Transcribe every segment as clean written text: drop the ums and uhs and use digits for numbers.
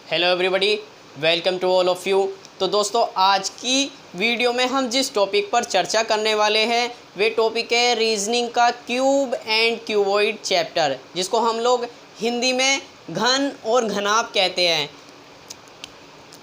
Hello everybody, welcome to all of you. तो दोस्तों, आज की वीडियो में हम जिस टॉपिक पर चर्चा करने वाले हैं वे टॉपिक है रीजनिंग का क्यूब एंड क्यूबॉइड चैप्टर, जिसको हम लोग हिंदी में घन और घनाभ कहते हैं।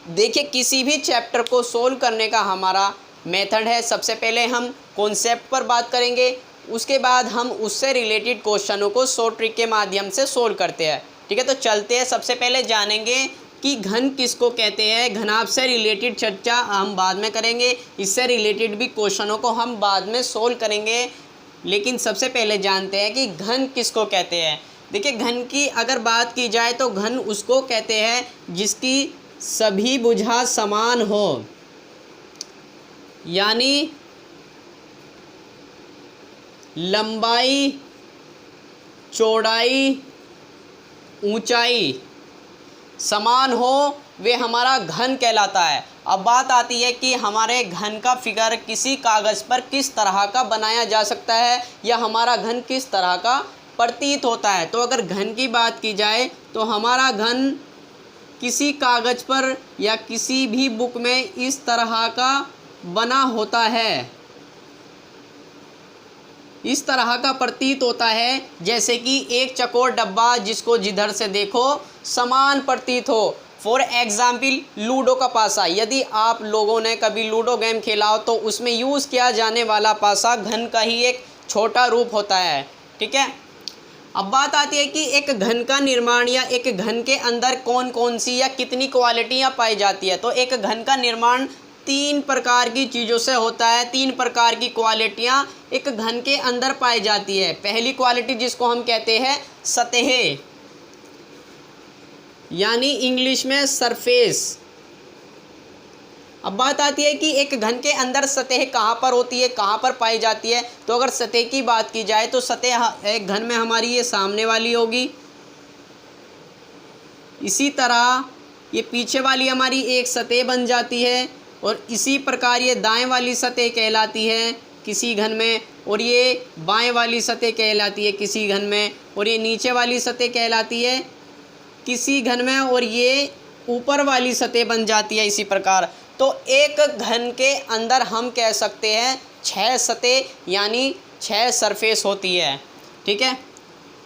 देखिए, किसी भी चैप्टर को सोल्व करने का हमारा मेथड है। सबसे पहले हम कॉन्सेप्ट पर बात करेंगे, उसके बाद हम उससे रिलेटेड क्वेश्चनों को शॉर्ट ट्रिक के माध्यम से सोल्व करते हैं। ठीक है, तो चलते हैं। सबसे पहले जानेंगे कि घन किसको कहते हैं। घनाभ से रिलेटेड चर्चा हम बाद में करेंगे, इससे रिलेटेड भी क्वेश्चनों को हम बाद में सोल्व करेंगे, लेकिन सबसे पहले जानते हैं कि घन किसको कहते हैं। देखिए, घन की अगर बात की जाए तो घन उसको कहते हैं जिसकी सभी भुजा समान हो, यानी लंबाई, चौड़ाई, ऊंचाई समान हो, वे हमारा घन कहलाता है। अब बात आती है कि हमारे घन का फिगर किसी कागज़ पर किस तरह का बनाया जा सकता है या हमारा घन किस तरह का प्रतीत होता है। तो अगर घन की बात की जाए तो हमारा घन किसी कागज़ पर या किसी भी बुक में इस तरह का बना होता है, इस तरह का प्रतीत होता है, जैसे कि एक चौकोर डब्बा जिसको जिधर से देखो समान प्रतीत हो। फॉर एग्जाम्पल, लूडो का पासा। यदि आप लोगों ने कभी लूडो गेम खेला हो तो उसमें यूज़ किया जाने वाला पासा घन का ही एक छोटा रूप होता है। ठीक है, अब बात आती है कि एक घन का निर्माण या एक घन के अंदर कौन कौन सी या कितनी क्वालिटियाँ पाई जाती है। तो एक घन का निर्माण 3 प्रकार की चीज़ों से होता है। 3 प्रकार की क्वालिटियाँ एक घन के अंदर पाई जाती है। पहली क्वालिटी जिसको हम कहते हैं सतह, यानी इंग्लिश में सरफेस। अब बात आती है कि एक घन के अंदर सतह कहाँ पर होती है, कहाँ पर पाई जाती है। तो अगर सतह की बात की जाए तो सतह एक घन में हमारी ये सामने वाली होगी, इसी तरह ये पीछे वाली हमारी एक सतह बन जाती है, और इसी प्रकार ये दाएं वाली सतह कहलाती है किसी घन में, और ये बाएं वाली सतह कहलाती है किसी घन में, और ये नीचे वाली सतह कहलाती है किसी घन में, और ये ऊपर वाली सतह बन जाती है इसी प्रकार। तो एक घन के अंदर हम कह सकते हैं 6 सतह यानी 6 सरफेस होती है। ठीक है,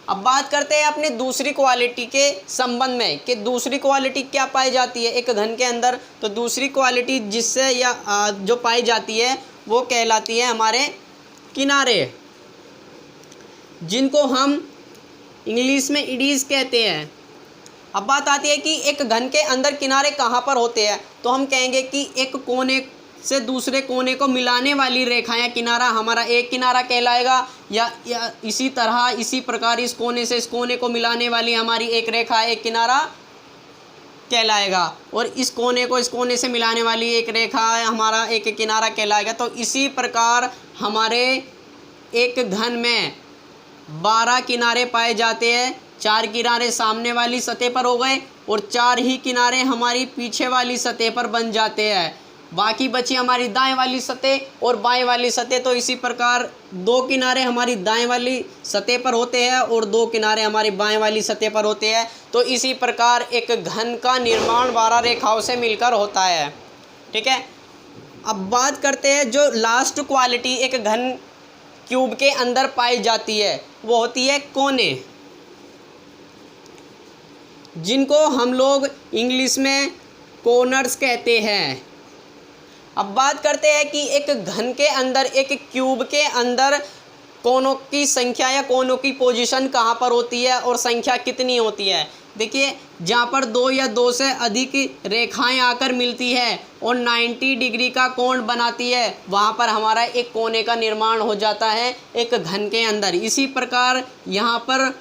अब बात करते हैं अपनी दूसरी क्वालिटी के संबंध में कि दूसरी क्वालिटी क्या पाई जाती है एक घन के अंदर। तो दूसरी क्वालिटी जिससे या जो पाई जाती है वो कहलाती है हमारे किनारे, जिनको हम इंग्लिश में एजेस कहते हैं। अब बात आती है कि एक घन के अंदर किनारे कहाँ पर होते हैं। तो हम कहेंगे कि एक कोने से दूसरे कोने को मिलाने वाली रेखा या किनारा हमारा एक किनारा कहलाएगा, या इसी तरह इसी प्रकार इस कोने से इस कोने को मिलाने वाली हमारी एक रेखा एक किनारा कहलाएगा, और इस कोने को इस कोने से मिलाने वाली एक रेखा हमारा एक किनारा कहलाएगा। तो इसी प्रकार हमारे एक घन में 12 किनारे पाए जाते हैं। 4 किनारे सामने वाली सतह पर हो गए और 4 ही किनारे हमारी पीछे वाली सतह पर बन जाते हैं। बाकी बची हमारी दाएं वाली सतह और बाएं वाली सतह। तो इसी प्रकार 2 किनारे हमारी दाएं वाली सतह पर होते हैं और 2 किनारे हमारी बाएं वाली सतह पर होते हैं। तो इसी प्रकार एक घन का निर्माण 12 रेखाओं से मिलकर होता है। ठीक है, अब बात करते हैं जो लास्ट क्वालिटी एक घन क्यूब के अंदर पाई जाती है, वो होती है कोने, जिनको हम लोग इंग्लिश में कॉर्नर्स कहते हैं। अब बात करते हैं कि एक घन के अंदर एक क्यूब के अंदर कोनों की संख्या या कोनों की पोजीशन कहाँ पर होती है और संख्या कितनी होती है। देखिए, जहाँ पर 2 या 2 से अधिक रेखाएं आकर मिलती है और 90 डिग्री का कोण बनाती है, वहाँ पर हमारा एक कोने का निर्माण हो जाता है एक घन के अंदर। इसी प्रकार यहाँ पर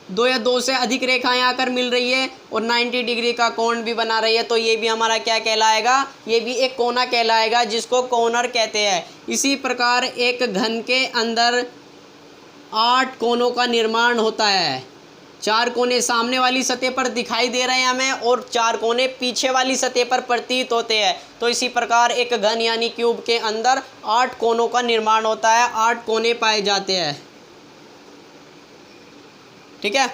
2 या 2 से अधिक रेखाएं आकर मिल रही है और 90 डिग्री का कोण भी बना रही है, तो ये भी हमारा क्या कहलाएगा, ये भी एक कोना कहलाएगा, जिसको कॉर्नर कहते हैं। इसी प्रकार एक घन के अंदर 8 कोनों का निर्माण होता है। 4 कोने सामने वाली सतह पर दिखाई दे रहे हैं हमें और 4 कोने पीछे वाली सतह पर प्रतीत होते हैं। तो इसी प्रकार एक घन यानी क्यूब के अंदर 8 कोनों का निर्माण होता है, 8 कोने पाए जाते हैं। ठीक है,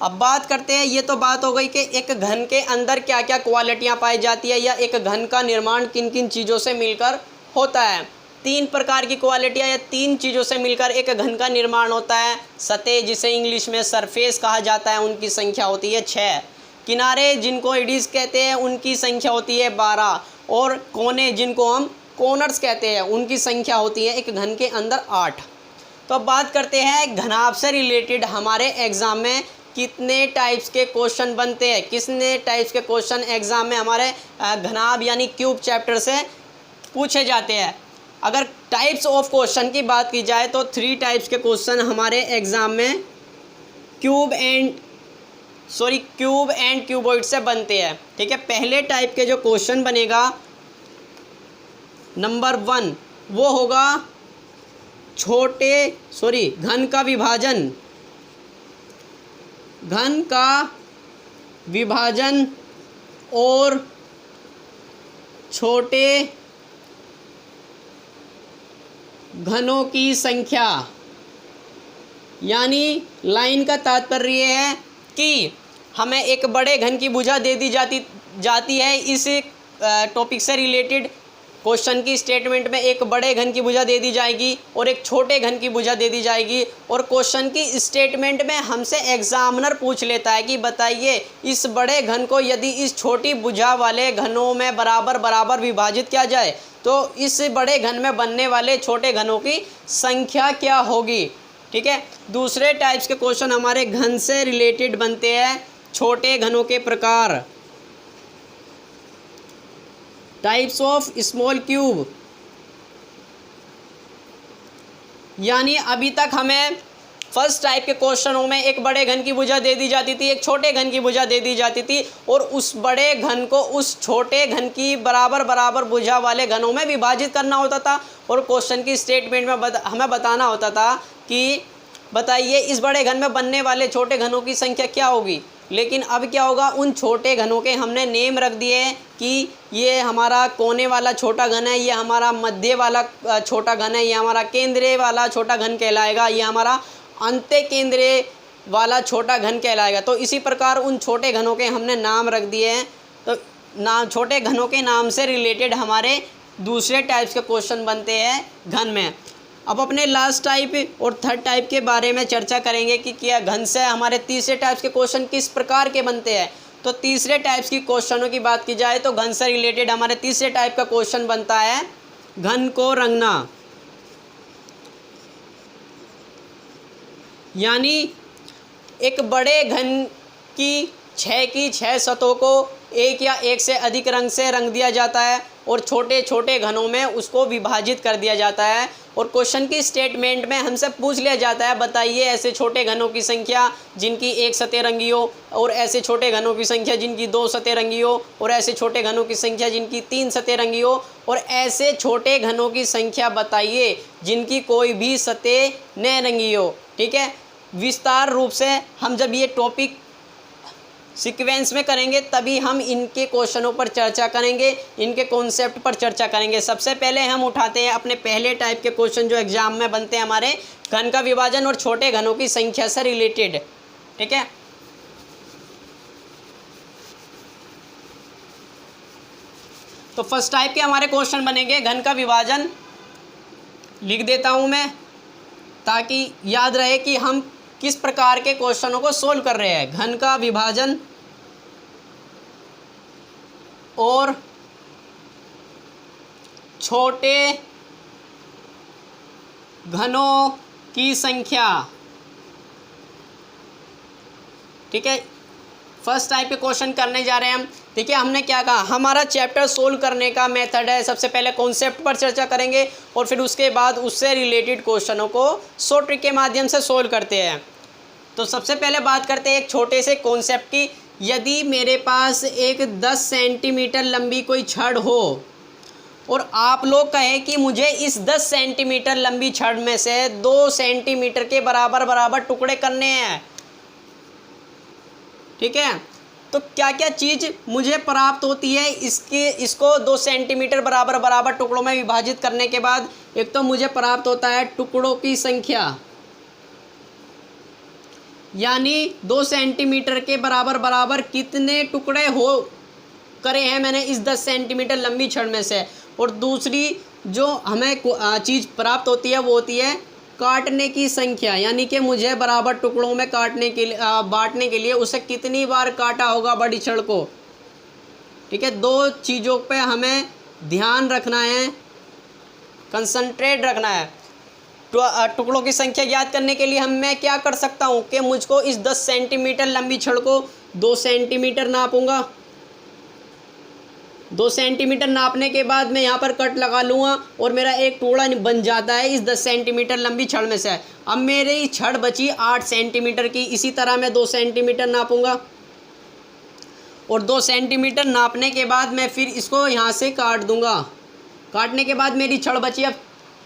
अब बात करते हैं, ये तो बात हो गई कि एक घन के अंदर क्या क्या क्वालिटियाँ पाई जाती है या एक घन का निर्माण किन किन चीज़ों से मिलकर होता है। 3 प्रकार की क्वालिटियाँ या 3 चीज़ों से मिलकर एक घन का निर्माण होता है। सतह, जिसे इंग्लिश में सरफेस कहा जाता है, उनकी संख्या होती है 6। किनारे, जिनको एडिस कहते हैं, उनकी संख्या होती है 12। और कोने, जिनको हम कॉर्नर्स कहते हैं, उनकी संख्या होती है एक घन के अंदर 8। तो अब बात करते हैं घनाभ से रिलेटेड हमारे एग्ज़ाम में कितने टाइप्स के क्वेश्चन बनते हैं, कितने टाइप्स के क्वेश्चन एग्ज़ाम में हमारे घनाभ यानी क्यूब चैप्टर से पूछे जाते हैं। अगर टाइप्स ऑफ क्वेश्चन की बात की जाए तो 3 टाइप्स के क्वेश्चन हमारे एग्ज़ाम में क्यूब एंड क्यूबॉइड से बनते हैं। ठीक है, पहले टाइप के जो क्वेश्चन बनेगा नंबर 1, वो होगा घन का विभाजन और छोटे घनों की संख्या। यानी लाइन का तात्पर्य है कि हमें एक बड़े घन की भुजा दे दी जाती है। इस टॉपिक से रिलेटेड क्वेश्चन की स्टेटमेंट में एक बड़े घन की भुजा दे दी जाएगी और एक छोटे घन की भुजा दे दी जाएगी। और क्वेश्चन की स्टेटमेंट में हमसे एग्जामिनर पूछ लेता है कि बताइए इस बड़े घन को यदि इस छोटी भुजा वाले घनों में बराबर बराबर विभाजित किया जाए तो इस बड़े घन में बनने वाले छोटे घनों की संख्या क्या होगी। ठीक है, दूसरे टाइप्स के क्वेश्चन हमारे घन से रिलेटेड बनते हैं। छोटे घनों के प्रकार, टाइप्स ऑफ स्मॉल क्यूब। यानी अभी तक हमें फर्स्ट टाइप के क्वेश्चनों में एक बड़े घन की भुजा दे दी जाती थी, एक छोटे घन की भुजा दे दी जाती थी और उस बड़े घन को उस छोटे घन की बराबर बराबर भुजा वाले घनों में विभाजित करना होता था और क्वेश्चन की स्टेटमेंट में हमें बताना होता था कि बताइए इस बड़े घन में बनने वाले छोटे घनों की संख्या क्या होगी। लेकिन अब क्या होगा, उन छोटे घनों के हमने नेम रख दिए हैं कि ये हमारा कोने वाला छोटा घन है, ये हमारा मध्य वाला छोटा घन है, ये हमारा केंद्रीय वाला छोटा घन कहलाएगा, ये हमारा अंत्य केंद्रीय वाला छोटा घन कहलाएगा। तो इसी प्रकार उन छोटे घनों के हमने नाम रख दिए हैं। तो छोटे घनों के नाम से रिलेटेड हमारे दूसरे टाइप्स के क्वेश्चन बनते हैं घन में। अब अपने लास्ट टाइप और थर्ड टाइप के बारे में चर्चा करेंगे कि क्या घन से हमारे तीसरे टाइप्स के क्वेश्चन किस प्रकार के बनते हैं। तो तीसरे टाइप्स की क्वेश्चनों की बात की जाए तो घन से रिलेटेड हमारे तीसरे टाइप का क्वेश्चन बनता है घन को रंगना। यानी एक बड़े घन की 6 सतहों को एक या एक से अधिक रंग से रंग दिया जाता है और छोटे छोटे घनों में उसको विभाजित कर दिया जाता है। और क्वेश्चन की स्टेटमेंट में हमसे पूछ लिया जाता है बताइए ऐसे छोटे घनों की संख्या जिनकी 1 सतह रंगी हो और ऐसे छोटे घनों की संख्या जिनकी 2 सतह रंगी हो और ऐसे छोटे घनों की संख्या जिनकी 3 सतह रंगी हो और ऐसे छोटे घनों की संख्या बताइए जिनकी कोई भी सतह न रंगी हो। ठीक है, विस्तार रूप से हम जब ये टॉपिक सीक्वेंस में करेंगे तभी हम इनके क्वेश्चनों पर चर्चा करेंगे, इनके कॉन्सेप्ट पर चर्चा करेंगे। सबसे पहले हम उठाते हैं अपने पहले टाइप के क्वेश्चन जो एग्जाम में बनते हैं हमारे घन का विभाजन और छोटे घनों की संख्या से रिलेटेड। ठीक है, तो फर्स्ट टाइप के हमारे क्वेश्चन बनेंगे घन का विभाजन। लिख देता हूं मैं ताकि याद रहे कि हम किस प्रकार के क्वेश्चनों को सोल्व कर रहे हैं। घन का विभाजन और छोटे घनों की संख्या। ठीक है, फर्स्ट टाइप के क्वेश्चन करने जा रहे हैं हम। ठीक है, हमने क्या कहा, हमारा चैप्टर सोल्व करने का मेथड है सबसे पहले कॉन्सेप्ट पर चर्चा करेंगे और फिर उसके बाद उससे रिलेटेड क्वेश्चनों को शॉर्ट ट्रिक के माध्यम से सोल्व करते हैं। तो सबसे पहले बात करते हैं एक छोटे से कॉन्सेप्ट की। यदि मेरे पास एक 10 सेंटीमीटर लंबी कोई छड़ हो और आप लोग कहें कि मुझे इस 10 सेंटीमीटर लंबी छड़ में से 2 सेंटीमीटर के बराबर बराबर टुकड़े करने हैं। ठीक है, तो क्या क्या चीज़ मुझे प्राप्त होती है इसको 2 सेंटीमीटर बराबर बराबर टुकड़ों में विभाजित करने के बाद। एक तो मुझे प्राप्त होता है टुकड़ों की संख्या, यानी 2 सेंटीमीटर के बराबर बराबर कितने टुकड़े हो करे हैं मैंने इस 10 सेंटीमीटर लंबी छड़ में से। और दूसरी जो हमें चीज़ प्राप्त होती है वो होती है काटने की संख्या, यानी कि मुझे बराबर टुकड़ों में काटने के लिए बांटने के लिए उसे कितनी बार काटा होगा बड़ी छड़ को। ठीक है, 2 चीज़ों पे हमें ध्यान रखना है, कंसंट्रेट रखना है। टुकड़ों की संख्या ज्ञात करने के लिए मैं क्या कर सकता हूँ कि मुझको इस 10 सेंटीमीटर लंबी छड़ को 2 सेंटीमीटर नापूंगा। 2 सेंटीमीटर नापने के बाद मैं यहाँ पर कट लगा लूँगा और मेरा एक टुकड़ा बन जाता है इस 10 सेंटीमीटर लंबी छड़ में से। अब मेरी छड़ बची 8 सेंटीमीटर की। इसी तरह मैं 2 सेंटीमीटर नापूंगा और 2 सेंटीमीटर नापने के बाद मैं फिर इसको यहाँ से काट दूँगा। काटने के बाद मेरी छड़ बची अब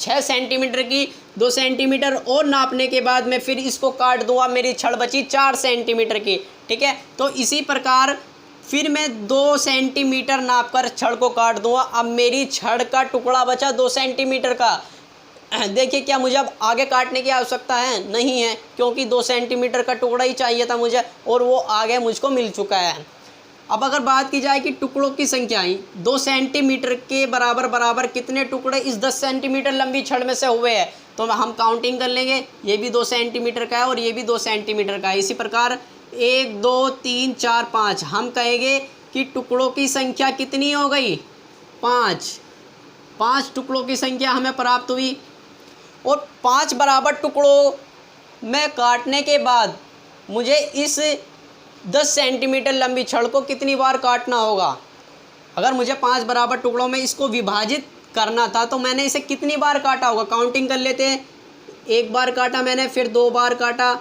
6 सेंटीमीटर की। 2 सेंटीमीटर और नापने के बाद मैं फिर इसको काट दूँगा, मेरी छड़ बची 4 सेंटीमीटर की। ठीक है, तो इसी प्रकार फिर मैं 2 सेंटीमीटर नापकर छड़ को काट दूँगा। अब मेरी छड़ का टुकड़ा बचा 2 सेंटीमीटर का। देखिए, क्या मुझे अब आगे काटने की आवश्यकता है? नहीं है, क्योंकि 2 सेंटीमीटर का टुकड़ा ही चाहिए था मुझे और वो आगे मुझको मिल चुका है। अब अगर बात की जाए कि टुकड़ों की संख्या 2 सेंटीमीटर के बराबर बराबर कितने टुकड़े इस 10 सेंटीमीटर लंबी छड़ में से हुए हैं, तो हम काउंटिंग कर लेंगे। ये भी 2 सेंटीमीटर का है और ये भी 2 सेंटीमीटर का है। इसी प्रकार 1 2 3 4 5 हम कहेंगे कि टुकड़ों की संख्या कितनी हो गई? 5 टुकड़ों की संख्या हमें प्राप्त हुई। और 5 बराबर टुकड़ों में काटने के बाद मुझे इस 10 सेंटीमीटर लंबी छड़ को कितनी बार काटना होगा? अगर मुझे 5 बराबर टुकड़ों में इसको विभाजित करना था तो मैंने इसे कितनी बार काटा होगा? काउंटिंग कर लेते हैं। 1 बार काटा मैंने, फिर 2 बार काटा,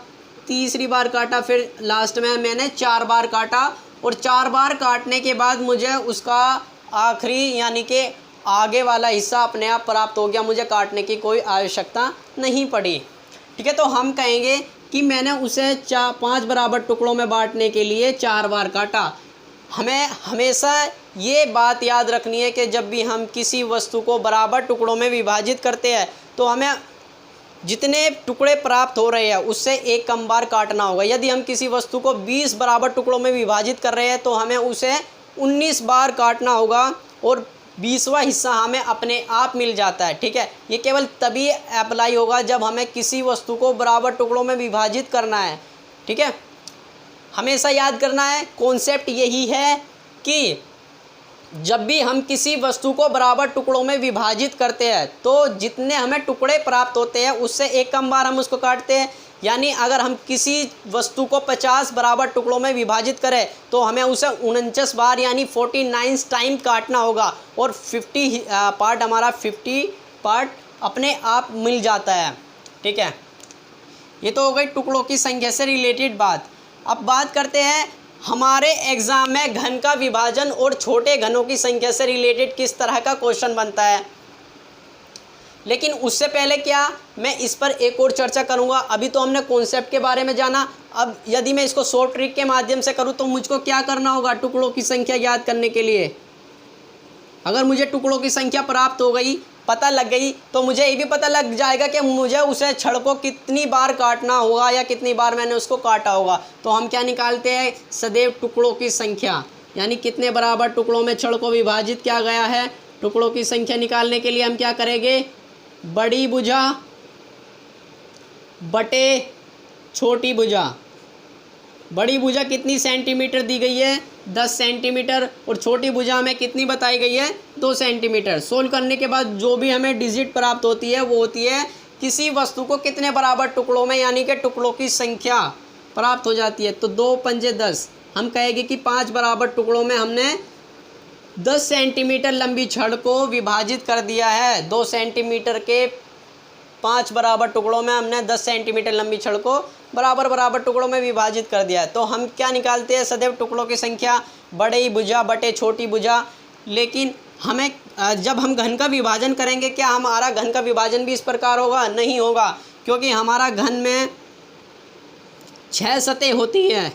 तीसरी बार काटा, फिर लास्ट में मैंने 4 बार काटा। और 4 बार काटने के बाद मुझे उसका आखिरी यानी कि आगे वाला हिस्सा अपने आप प्राप्त हो गया, मुझे काटने की कोई आवश्यकता नहीं पड़ी। ठीक है, तो हम कहेंगे कि मैंने उसे 5 बराबर टुकड़ों में बांटने के लिए 4 बार काटा। हमें हमेशा ये बात याद रखनी है कि जब भी हम किसी वस्तु को बराबर टुकड़ों में विभाजित करते हैं तो हमें जितने टुकड़े प्राप्त हो रहे हैं उससे एक कम बार काटना होगा। यदि हम किसी वस्तु को 20 बराबर टुकड़ों में विभाजित कर रहे हैं तो हमें उसे 19 बार काटना होगा और 20वां हिस्सा हमें अपने आप मिल जाता है। ठीक है, ये केवल तभी अप्लाई होगा जब हमें किसी वस्तु को बराबर टुकड़ों में विभाजित करना है। ठीक है, हमेशा याद करना है, कॉन्सेप्ट यही है कि जब भी हम किसी वस्तु को बराबर टुकड़ों में विभाजित करते हैं तो जितने हमें टुकड़े प्राप्त होते हैं उससे एक कम बार हम उसको काटते हैं। यानी अगर हम किसी वस्तु को 50 बराबर टुकड़ों में विभाजित करें तो हमें उसे 49 बार यानी 49 टाइम काटना होगा और 50 पार्ट हमारा 50 पार्ट अपने आप मिल जाता है। ठीक है, ये तो हो गई टुकड़ों की संख्या से रिलेटेड बात। अब बात करते हैं हमारे एग्ज़ाम में घन का विभाजन और छोटे घनों की संख्या से रिलेटेड किस तरह का क्वेश्चन बनता है। लेकिन उससे पहले क्या मैं इस पर एक और चर्चा करूंगा। अभी तो हमने कॉन्सेप्ट के बारे में जाना, अब यदि मैं इसको शॉर्ट ट्रिक के माध्यम से करूं तो मुझको क्या करना होगा टुकड़ों की संख्या ज्ञात करने के लिए। अगर मुझे टुकड़ों की संख्या प्राप्त हो गई, पता लग गई, तो मुझे ये भी पता लग जाएगा कि मुझे उसे छड़ को कितनी बार काटना होगा या कितनी बार मैंने उसको काटा होगा। तो हम क्या निकालते हैं? सदैव टुकड़ों की संख्या, यानी कितने बराबर टुकड़ों में छड़ को विभाजित किया गया है। टुकड़ों की संख्या निकालने के लिए हम क्या करेंगे? बड़ी भुजा बटे छोटी भुजा। बड़ी भुजा कितनी सेंटीमीटर दी गई है? 10 सेंटीमीटर। और छोटी भुजा में कितनी बताई गई है? 2 सेंटीमीटर। सोल्व करने के बाद जो भी हमें डिजिट प्राप्त होती है वो होती है किसी वस्तु को कितने बराबर टुकड़ों में यानी कि टुकड़ों की संख्या प्राप्त हो जाती है। तो 2 पंजे 10, हम कहेंगे कि 5 बराबर टुकड़ों में हमने 10 सेंटीमीटर लंबी छड़ को विभाजित कर दिया है। 2 सेंटीमीटर के 5 बराबर टुकड़ों में हमने 10 सेंटीमीटर लंबी छड़ को बराबर बराबर टुकड़ों में विभाजित कर दिया है। तो हम क्या निकालते हैं? सदैव टुकड़ों की संख्या बड़ी भुजा बटे छोटी भुजा। लेकिन हमें जब हम घन का विभाजन करेंगे क्या हमारा घन का विभाजन भी इस प्रकार होगा? नहीं होगा, क्योंकि हमारा घन में 6 सतह होती हैं।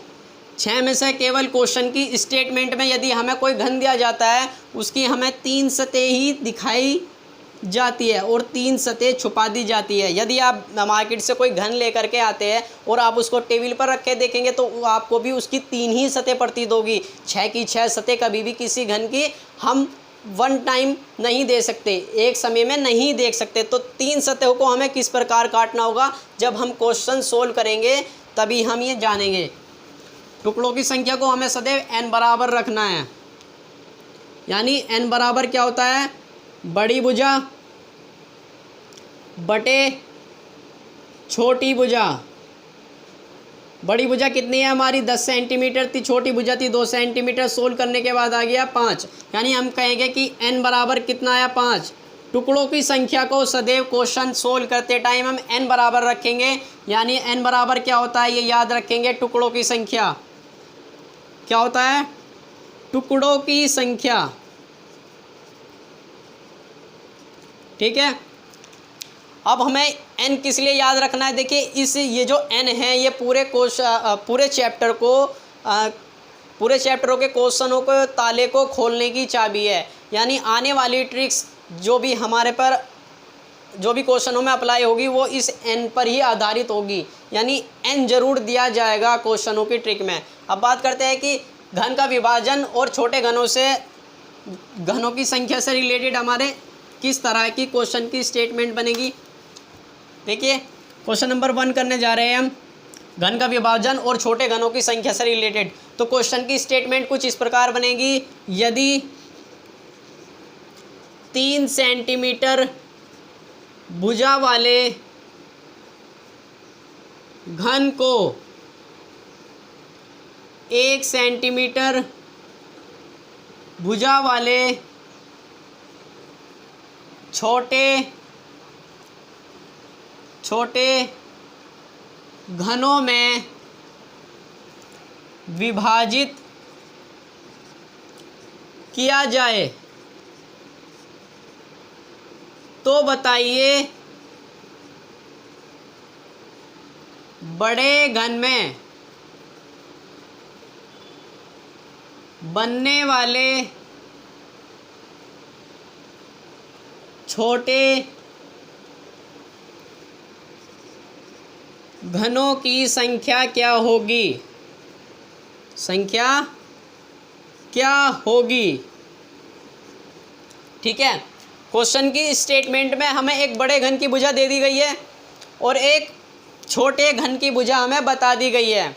6 में से केवल क्वेश्चन की स्टेटमेंट में यदि हमें कोई घन दिया जाता है उसकी हमें 3 सतह ही दिखाई जाती है और 3 सतह छुपा दी जाती है। यदि आप मार्केट से कोई घन लेकर के आते हैं और आप उसको टेबल पर रख के देखेंगे तो आपको भी उसकी 3 ही सतह प्रतीत होगी। 6 की 6 सतह कभी भी किसी घन की हम वन टाइम नहीं दे सकते, एक समय में नहीं देख सकते। तो 3 सतहों को हमें किस प्रकार काटना होगा, जब हम क्वेश्चन सोल्व करेंगे तभी हम ये जानेंगे। टुकड़ों की संख्या को हमें सदैव n बराबर रखना है, यानी n बराबर क्या होता है, बड़ी भुजा बटे छोटी भुजा। बड़ी भुजा कितनी है हमारी 10 सेंटीमीटर थी, छोटी भुजा थी 2 सेंटीमीटर। सोल्व करने के बाद आ गया 5, यानी हम कहेंगे कि n बराबर कितना आया 5। टुकड़ों की संख्या को सदैव क्वेश्चन सोल्व करते टाइम हम n बराबर रखेंगे, यानी n बराबर क्या होता है ये याद रखेंगे। टुकड़ों की संख्या क्या होता है, टुकड़ों की संख्या, ठीक है। अब हमें n किस लिए याद रखना है, देखिए ये जो n है ये पूरे चैप्टरों के क्वेश्चनों को ताले को खोलने की चाबी है। यानी आने वाली ट्रिक्स जो भी हमारे पर जो भी क्वेश्चनों में अप्लाई होगी वो इस n पर ही आधारित होगी, यानी n जरूर दिया जाएगा क्वेश्चनों की ट्रिक में। अब बात करते हैं कि घन का विभाजन और छोटे घनों की संख्या से रिलेटेड हमारे किस तरह की क्वेश्चन की स्टेटमेंट बनेगी। देखिए क्वेश्चन नंबर 1 करने जा रहे हैं हम, घन का विभाजन और छोटे घनों की संख्या से रिलेटेड। तो क्वेश्चन की स्टेटमेंट कुछ इस प्रकार बनेगी, यदि 3 सेंटीमीटर भुजा वाले घन को 1 सेंटीमीटर भुजा वाले छोटे घनों में विभाजित किया जाए तो बताइए बड़े घन में बनने वाले छोटे घनों की संख्या क्या होगी, संख्या क्या होगी। ठीक है, क्वेश्चन की स्टेटमेंट में हमें एक बड़े घन की भुजा दे दी गई है और एक छोटे घन की भुजा हमें बता दी गई है।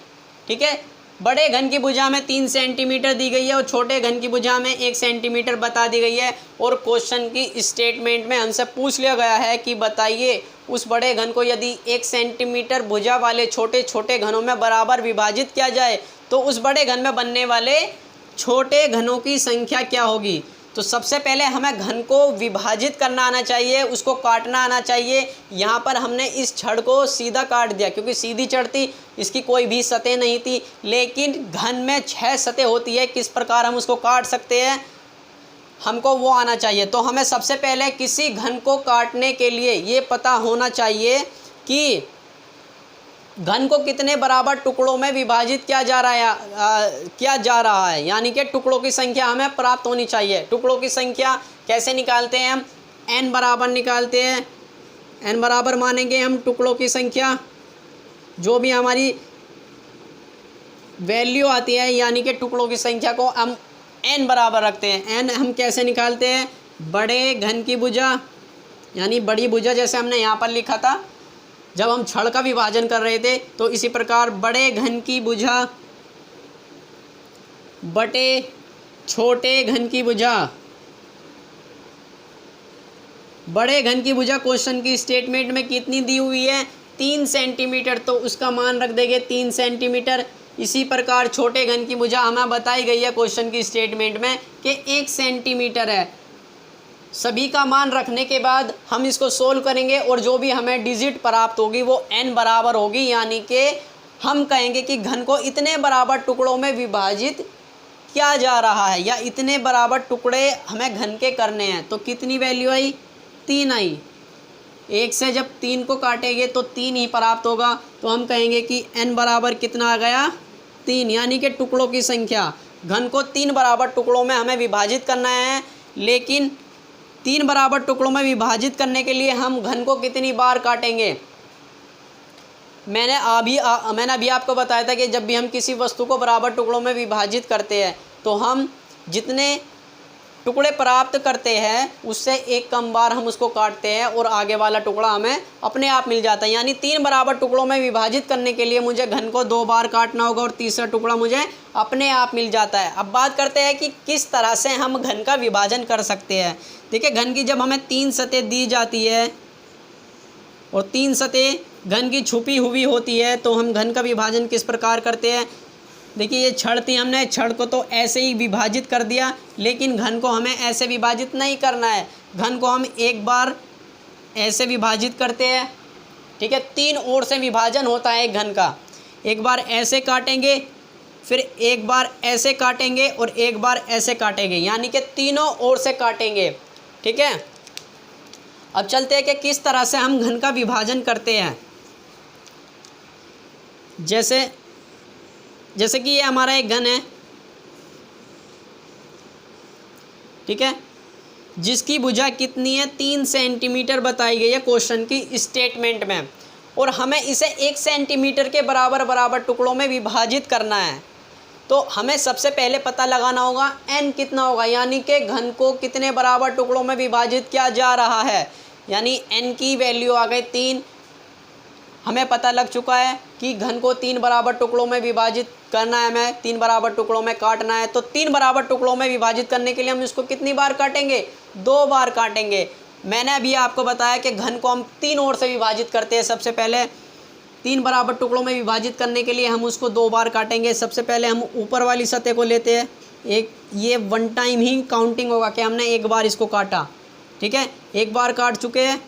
ठीक है, बड़े घन की भुजा में 3 सेंटीमीटर दी गई है और छोटे घन की भुजा में 1 सेंटीमीटर बता दी गई है। और क्वेश्चन की स्टेटमेंट में हमसे पूछ लिया गया है कि बताइए उस बड़े घन को यदि 1 सेंटीमीटर भुजा वाले छोटे छोटे घनों में बराबर विभाजित किया जाए तो उस बड़े घन में बनने वाले छोटे घनों की संख्या क्या होगी। तो सबसे पहले हमें घन को विभाजित करना आना चाहिए, उसको काटना आना चाहिए। यहाँ पर हमने इस छड़ को सीधा काट दिया क्योंकि सीधी छड़ थी, इसकी कोई भी सतह नहीं थी। लेकिन घन में 6 सतह होती है, किस प्रकार हम उसको काट सकते हैं हमको वो आना चाहिए। तो हमें सबसे पहले किसी घन को काटने के लिए ये पता होना चाहिए कि घन को कितने बराबर टुकड़ों में विभाजित किया जा रहा है, यानी कि टुकड़ों की संख्या हमें प्राप्त होनी चाहिए। टुकड़ों की संख्या कैसे निकालते हैं हम, n बराबर निकालते हैं। n बराबर मानेंगे हम टुकड़ों की संख्या, जो भी हमारी वैल्यू आती है यानी कि टुकड़ों की संख्या को हम n बराबर रखते हैं। n हम कैसे निकालते हैं, बड़े घन की भुजा यानी बड़ी भुजा, जैसे हमने यहाँ पर लिखा था जब हम छड़ का विभाजन कर रहे थे। तो इसी प्रकार बड़े घन की भुजा बटे छोटे घन की भुजा। बड़े घन की भुजा क्वेश्चन की स्टेटमेंट में कितनी दी हुई है, 3 सेंटीमीटर, तो उसका मान रख देंगे 3 सेंटीमीटर। इसी प्रकार छोटे घन की भुजा हमें बताई गई है क्वेश्चन की स्टेटमेंट में कि 1 सेंटीमीटर है। सभी का मान रखने के बाद हम इसको सोल्व करेंगे और जो भी हमें डिजिट प्राप्त होगी वो n बराबर होगी, यानी कि हम कहेंगे कि घन को इतने बराबर टुकड़ों में विभाजित किया जा रहा है या इतने बराबर टुकड़े हमें घन के करने हैं। तो कितनी वैल्यू आई, 3 आई। 1 से जब 3 को काटेंगे तो 3 ही प्राप्त होगा। तो हम कहेंगे कि n बराबर कितना आ गया, 3, यानी कि टुकड़ों की संख्या। घन को 3 बराबर टुकड़ों में हमें विभाजित करना है, लेकिन 3 बराबर टुकड़ों में विभाजित करने के लिए हम घन को कितनी बार काटेंगे? मैंने अभी आपको बताया था कि जब भी हम किसी वस्तु को बराबर टुकड़ों में विभाजित करते हैं तो हम जितने टुकड़े प्राप्त करते हैं उससे एक कम बार हम उसको काटते हैं और आगे वाला टुकड़ा हमें अपने आप मिल जाता है। यानी 3 बराबर टुकड़ों में विभाजित करने के लिए मुझे घन को 2 बार काटना होगा और तीसरा टुकड़ा मुझे अपने आप मिल जाता है। अब बात करते हैं कि किस तरह से हम घन का विभाजन कर सकते हैं। देखिए, घन की जब हमें 3 सतह दी जाती है और 3 सतह घन की छुपी हुई होती है तो हम घन का विभाजन किस प्रकार करते हैं। देखिए, ये छड़ थी, हमने छड़ को तो ऐसे ही विभाजित कर दिया, लेकिन घन को हमें ऐसे विभाजित नहीं करना है। घन को हम एक बार ऐसे विभाजित करते हैं, ठीक है। 3 ओर से विभाजन होता है घन का। एक बार ऐसे काटेंगे, फिर एक बार ऐसे काटेंगे और एक बार ऐसे काटेंगे, यानी कि तीनों ओर से काटेंगे, ठीक है। अब चलते हैं कि किस तरह से हम घन का विभाजन करते हैं। जैसे कि ये हमारा एक घन है, ठीक है, जिसकी भुजा कितनी है 3 सेंटीमीटर बताई गई है क्वेश्चन की स्टेटमेंट में, और हमें इसे 1 सेंटीमीटर के बराबर टुकड़ों में विभाजित करना है। तो हमें सबसे पहले पता लगाना होगा n कितना होगा, यानी कि घन को कितने बराबर टुकड़ों में विभाजित किया जा रहा है। यानी n की वैल्यू आ गई 3। हमें पता लग चुका है कि घन को 3 बराबर टुकड़ों में विभाजित करना है, हमें 3 बराबर टुकड़ों में काटना है। तो 3 बराबर टुकड़ों में विभाजित करने के लिए हम इसको कितनी बार काटेंगे? 2 बार काटेंगे। मैंने अभी आपको बताया कि घन को हम 3 ओर से विभाजित करते हैं। सबसे पहले 3 बराबर टुकड़ों में विभाजित करने के लिए हम उसको 2 बार काटेंगे। सबसे पहले हम ऊपर वाली सतह को लेते हैं, ये 1 टाइम ही काउंटिंग होगा कि हमने एक बार इसको काटा, ठीक है, एक बार काट चुके हैं।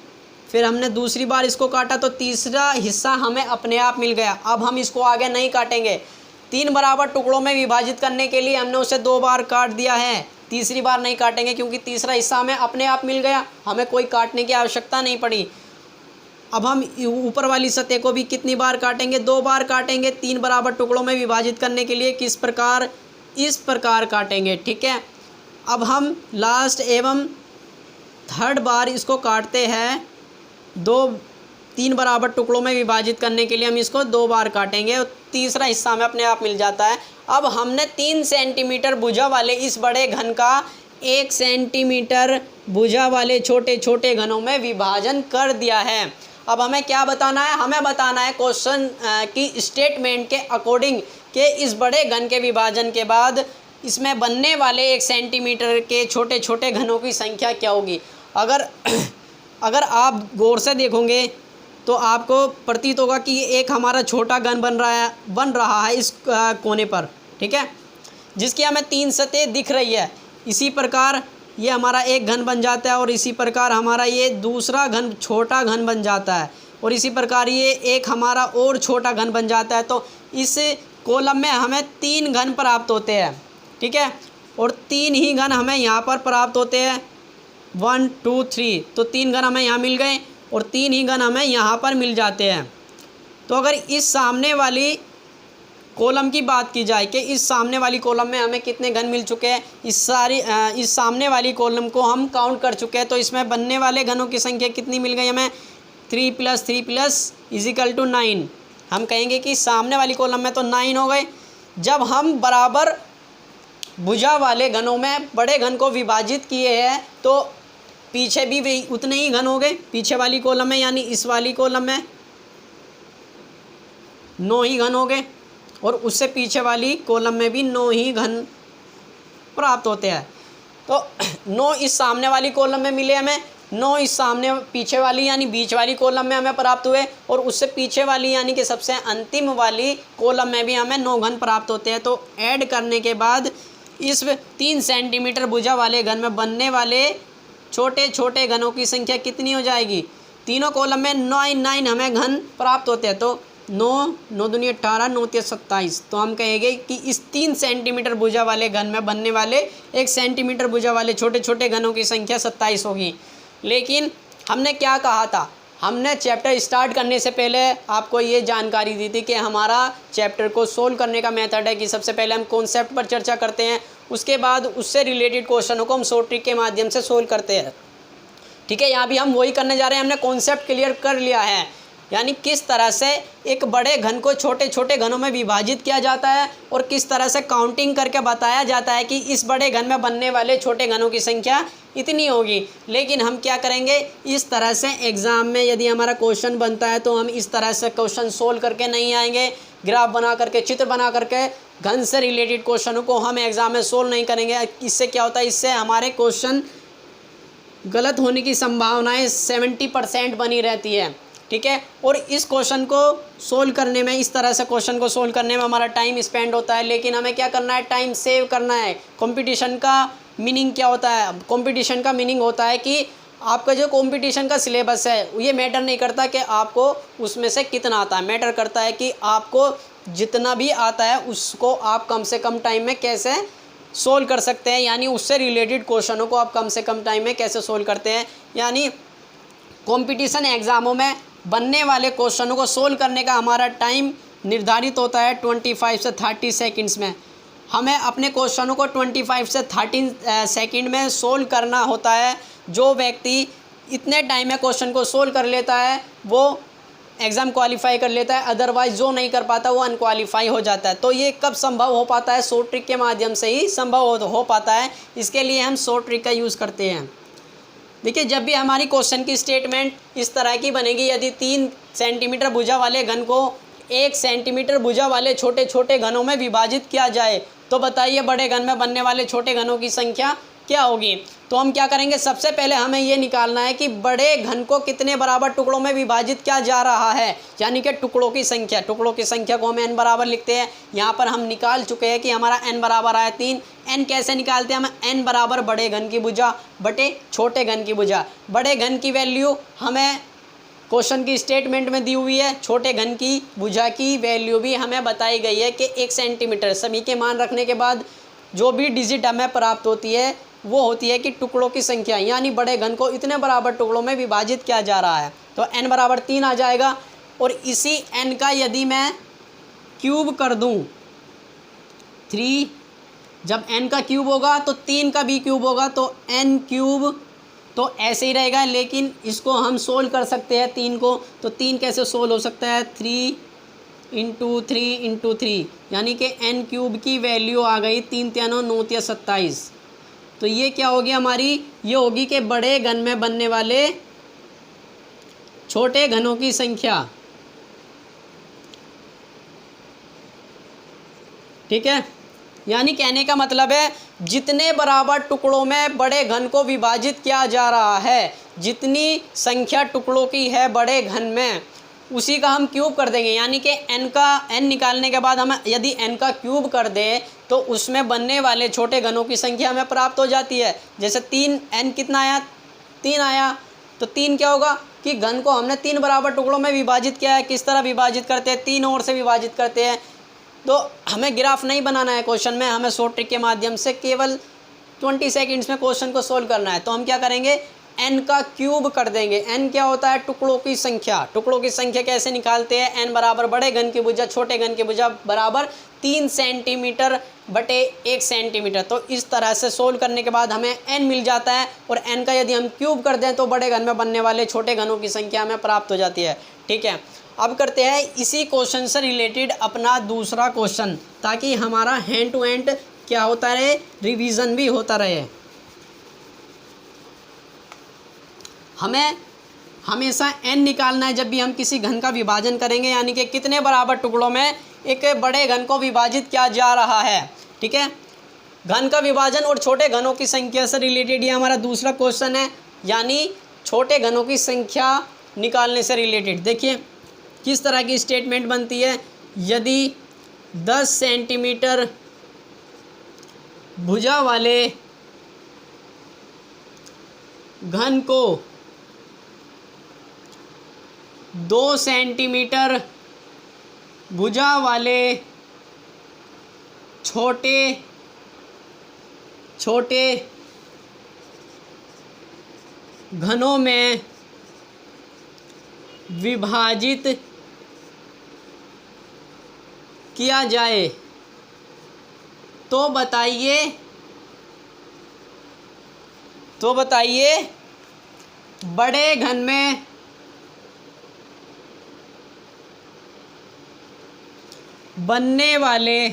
फिर हमने दूसरी बार इसको काटा तो तीसरा हिस्सा हमें अपने आप मिल गया। अब हम इसको आगे नहीं काटेंगे। 3 बराबर टुकड़ों में विभाजित करने के लिए हमने उसे 2 बार काट दिया है, तीसरी बार नहीं काटेंगे क्योंकि तीसरा हिस्सा हमें अपने आप मिल गया, हमें कोई काटने की आवश्यकता नहीं पड़ी। अब हम ऊपर वाली सतह को भी कितनी बार काटेंगे? 2 बार काटेंगे। 3 बराबर टुकड़ों में विभाजित करने के लिए किस प्रकार? इस प्रकार काटेंगे, ठीक है। अब हम लास्ट एवं थर्ड बार इसको काटते हैं। 3 बराबर टुकड़ों में विभाजित करने के लिए हम इसको 2 बार काटेंगे और तीसरा हिस्सा हमें अपने आप मिल जाता है। अब हमने 3 सेंटीमीटर भुजा वाले इस बड़े घन का 1 सेंटीमीटर भुजा वाले छोटे छोटे घनों में विभाजन कर दिया है। अब हमें क्या बताना है? हमें बताना है क्वेश्चन की स्टेटमेंट के अकॉर्डिंग कि इस बड़े घन के विभाजन के बाद इसमें बनने वाले 1 सेंटीमीटर के छोटे छोटे घनों की संख्या क्या होगी। अगर आप गौर से देखोगे तो आपको प्रतीत होगा कि एक हमारा छोटा घन बन रहा है इस कोने पर, ठीक है, जिसकी हमें 3 सतह दिख रही है। इसी प्रकार ये हमारा एक घन बन जाता है और इसी प्रकार हमारा ये दूसरा घन छोटा घन बन जाता है और इसी प्रकार ये एक हमारा और छोटा घन बन जाता है। तो इस कॉलम में हमें 3 घन प्राप्त होते हैं, ठीक है, और 3 ही घन हमें यहाँ पर प्राप्त होते हैं, 1 2 3। तो 3 घन हमें यहाँ मिल गए और 3 ही घन हमें यहाँ पर मिल जाते हैं। तो अगर इस सामने वाली कॉलम की बात की जाए कि इस सामने वाली कॉलम में हमें कितने घन मिल चुके हैं, इस सामने वाली कॉलम को हम काउंट कर चुके हैं। तो इसमें बनने वाले घनों की संख्या कितनी मिल गई हमें? 3 + 3 = 9। हम कहेंगे कि सामने वाली कॉलम में तो 9 हो गए। जब हम बराबर भुजा वाले घनों में बड़े घन को विभाजित किए हैं तो पीछे भी उतने ही घन हो गए। पीछे वाली कॉलम में यानी इस वाली कॉलम में 9 ही घन हो गए और उससे पीछे वाली कॉलम में भी 9 ही घन प्राप्त होते हैं। तो 9 इस सामने वाली कॉलम में मिले हमें, 9 इस सामने पीछे वाली यानी बीच वाली कॉलम में हमें प्राप्त हुए और उससे पीछे वाली यानी कि सबसे अंतिम वाली कॉलम में भी हमें 9 घन प्राप्त होते हैं। तो ऐड करने के बाद इस 3 सेंटीमीटर भुजा वाले घन में बनने वाले छोटे छोटे घनों की संख्या कितनी हो जाएगी? तीनों कॉलम में 9 हमें घन प्राप्त होते हैं। तो 9 9 दूनी 18, 9 3 27। तो हम कहेंगे कि इस 3 सेंटीमीटर भुजा वाले घन में बनने वाले 1 सेंटीमीटर भुजा वाले छोटे छोटे घनों की संख्या 27 होगी। लेकिन हमने क्या कहा था? हमने चैप्टर स्टार्ट करने से पहले आपको ये जानकारी दी थी कि हमारा चैप्टर को सोल्व करने का मेथड है कि सबसे पहले हम कॉन्सेप्ट पर चर्चा करते हैं, उसके बाद उससे रिलेटेड क्वेश्चनों को हम शॉर्ट ट्रिक के माध्यम से सोल्व करते हैं। ठीक है, यहाँ भी हम वही करने जा रहे हैं, हमने कॉन्सेप्ट क्लियर कर लिया है, यानी किस तरह से एक बड़े घन को छोटे छोटे घनों में विभाजित किया जाता है और किस तरह से काउंटिंग करके बताया जाता है कि इस बड़े घन में बनने वाले छोटे घनों की संख्या इतनी होगी। लेकिन हम क्या करेंगे, इस तरह से एग्ज़ाम में यदि हमारा क्वेश्चन बनता है तो हम इस तरह से क्वेश्चन सोल्व करके नहीं आएंगे, ग्राफ बना करके, चित्र बना करके घन से रिलेटेड क्वेश्चनों को हम एग्ज़ाम में सोल्व नहीं करेंगे। इससे क्या होता है, इससे हमारे क्वेश्चन गलत होने की संभावनाएं 70% बनी रहती है। ठीक है, और इस क्वेश्चन को सोल्व करने में, इस तरह से क्वेश्चन को सोल्व करने में हमारा टाइम स्पेंड होता है, लेकिन हमें क्या करना है, टाइम सेव करना है। कंपटीशन का मीनिंग क्या होता है, कंपटीशन का मीनिंग होता है कि आपका जो कंपटीशन का सिलेबस है ये मैटर नहीं करता कि आपको उसमें से कितना आता है, मैटर करता है कि आपको जितना भी आता है उसको आप कम से कम टाइम में कैसे सोल्व कर सकते हैं, यानी उससे रिलेटेड क्वेश्चनों को आप कम से कम टाइम में कैसे सोल्व करते हैं। यानी कंपटीशन एग्ज़ामों में बनने वाले क्वेश्चनों को सोल्व करने का हमारा टाइम निर्धारित होता है 25 से 30 सेकंड्स में। हमें अपने क्वेश्चनों को 25 से 30 सेकंड में सोल्व करना होता है। जो व्यक्ति इतने टाइम में क्वेश्चन को सोल्व कर लेता है वो एग्ज़ाम क्वालिफाई कर लेता है, अदरवाइज़ जो नहीं कर पाता वो अनक्वालिफाई हो जाता है। तो ये कब संभव हो पाता है, शॉर्ट ट्रिक के माध्यम से ही संभव हो पाता है। इसके लिए हम शॉर्ट ट्रिक का यूज़ करते हैं। देखिए, जब भी हमारी क्वेश्चन की स्टेटमेंट इस तरह की बनेगी, यदि 3 सेंटीमीटर भुजा वाले घन को 1 सेंटीमीटर भुजा वाले छोटे छोटे घनों में विभाजित किया जाए तो बताइए बड़े घन में बनने वाले छोटे घनों की संख्या क्या होगी। तो हम क्या करेंगे, सबसे पहले हमें ये निकालना है कि बड़े घन को कितने बराबर टुकड़ों में विभाजित किया जा रहा है, यानी कि टुकड़ों की संख्या। टुकड़ों की संख्या को हम n बराबर लिखते हैं। यहाँ पर हम निकाल चुके हैं कि हमारा n बराबर आया 3। n कैसे निकालते हैं, हम n बराबर बड़े घन की भुजा बटे छोटे घन की भुजा। बड़े घन की वैल्यू हमें क्वेश्चन की स्टेटमेंट में दी हुई है, छोटे घन की भुजा की वैल्यू भी हमें बताई गई है कि 1 सेंटीमीटर। सभी के मान रखने के बाद जो भी डिजिट हमें प्राप्त होती है वो होती है कि टुकड़ों की संख्या, यानी बड़े घन को इतने बराबर टुकड़ों में विभाजित किया जा रहा है। तो n बराबर 3 आ जाएगा। और इसी n का यदि मैं क्यूब कर दूं 3, जब n का क्यूब होगा तो 3 का भी क्यूब होगा, तो n क्यूब तो ऐसे ही रहेगा। लेकिन इसको हम सोल्व कर सकते हैं 3 को, तो 3 कैसे सोल्व हो सकता है, 3 × 3 × 3, यानी कि n क्यूब की वैल्यू आ गई 3 × 9 = 9 × 27। तो ये क्या होगी हमारी, ये होगी कि बड़े घन में बनने वाले छोटे घनों की संख्या। ठीक है, यानी कहने का मतलब है जितने बराबर टुकड़ों में बड़े घन को विभाजित किया जा रहा है, जितनी संख्या टुकड़ों की है बड़े घन में, उसी का हम क्यूब कर देंगे। यानी कि n निकालने के बाद हम यदि n का क्यूब कर दें तो उसमें बनने वाले छोटे घनों की संख्या हमें प्राप्त हो जाती है। जैसे 3, n कितना आया, 3 आया, तो 3 क्या होगा कि घन को हमने 3 बराबर टुकड़ों में विभाजित किया है। किस तरह विभाजित करते हैं, 3 ओर से विभाजित करते हैं। तो हमें ग्राफ नहीं बनाना है क्वेश्चन में, हमें शॉर्ट ट्रिक के माध्यम से केवल 20 सेकंड्स में क्वेश्चन को सोल्व करना है। तो हम क्या करेंगे, n का क्यूब कर देंगे। n क्या होता है, टुकड़ों की संख्या। टुकड़ों की संख्या कैसे निकालते हैं, n बराबर बड़े घन की भुजा छोटे घन की भुजा बराबर 3 सेंटीमीटर बटे 1 सेंटीमीटर। तो इस तरह से सोल्व करने के बाद हमें n मिल जाता है, और n का यदि हम क्यूब कर दें तो बड़े घन में बनने वाले छोटे घनों की संख्या हमें प्राप्त हो जाती है। ठीक है, अब करते हैं इसी क्वेश्चन से रिलेटेड अपना दूसरा क्वेश्चन, ताकि हमारा हैंड टू हैंड क्या होता रहे, रिवीजन भी होता रहे। हमें हमेशा n निकालना है जब भी हम किसी घन का विभाजन करेंगे, यानी कि कितने बराबर टुकड़ों में एक बड़े घन को विभाजित किया जा रहा है। ठीक है, घन का विभाजन और छोटे घनों की संख्या से रिलेटेड ये हमारा दूसरा क्वेश्चन है, यानी छोटे घनों की संख्या निकालने से रिलेटेड। देखिए किस तरह की स्टेटमेंट बनती है, यदि 10 सेंटीमीटर भुजा वाले घन को 2 सेंटीमीटर भुजा वाले छोटे छोटे घनों में विभाजित किया जाए तो बताइए बड़े घन में बनने वाले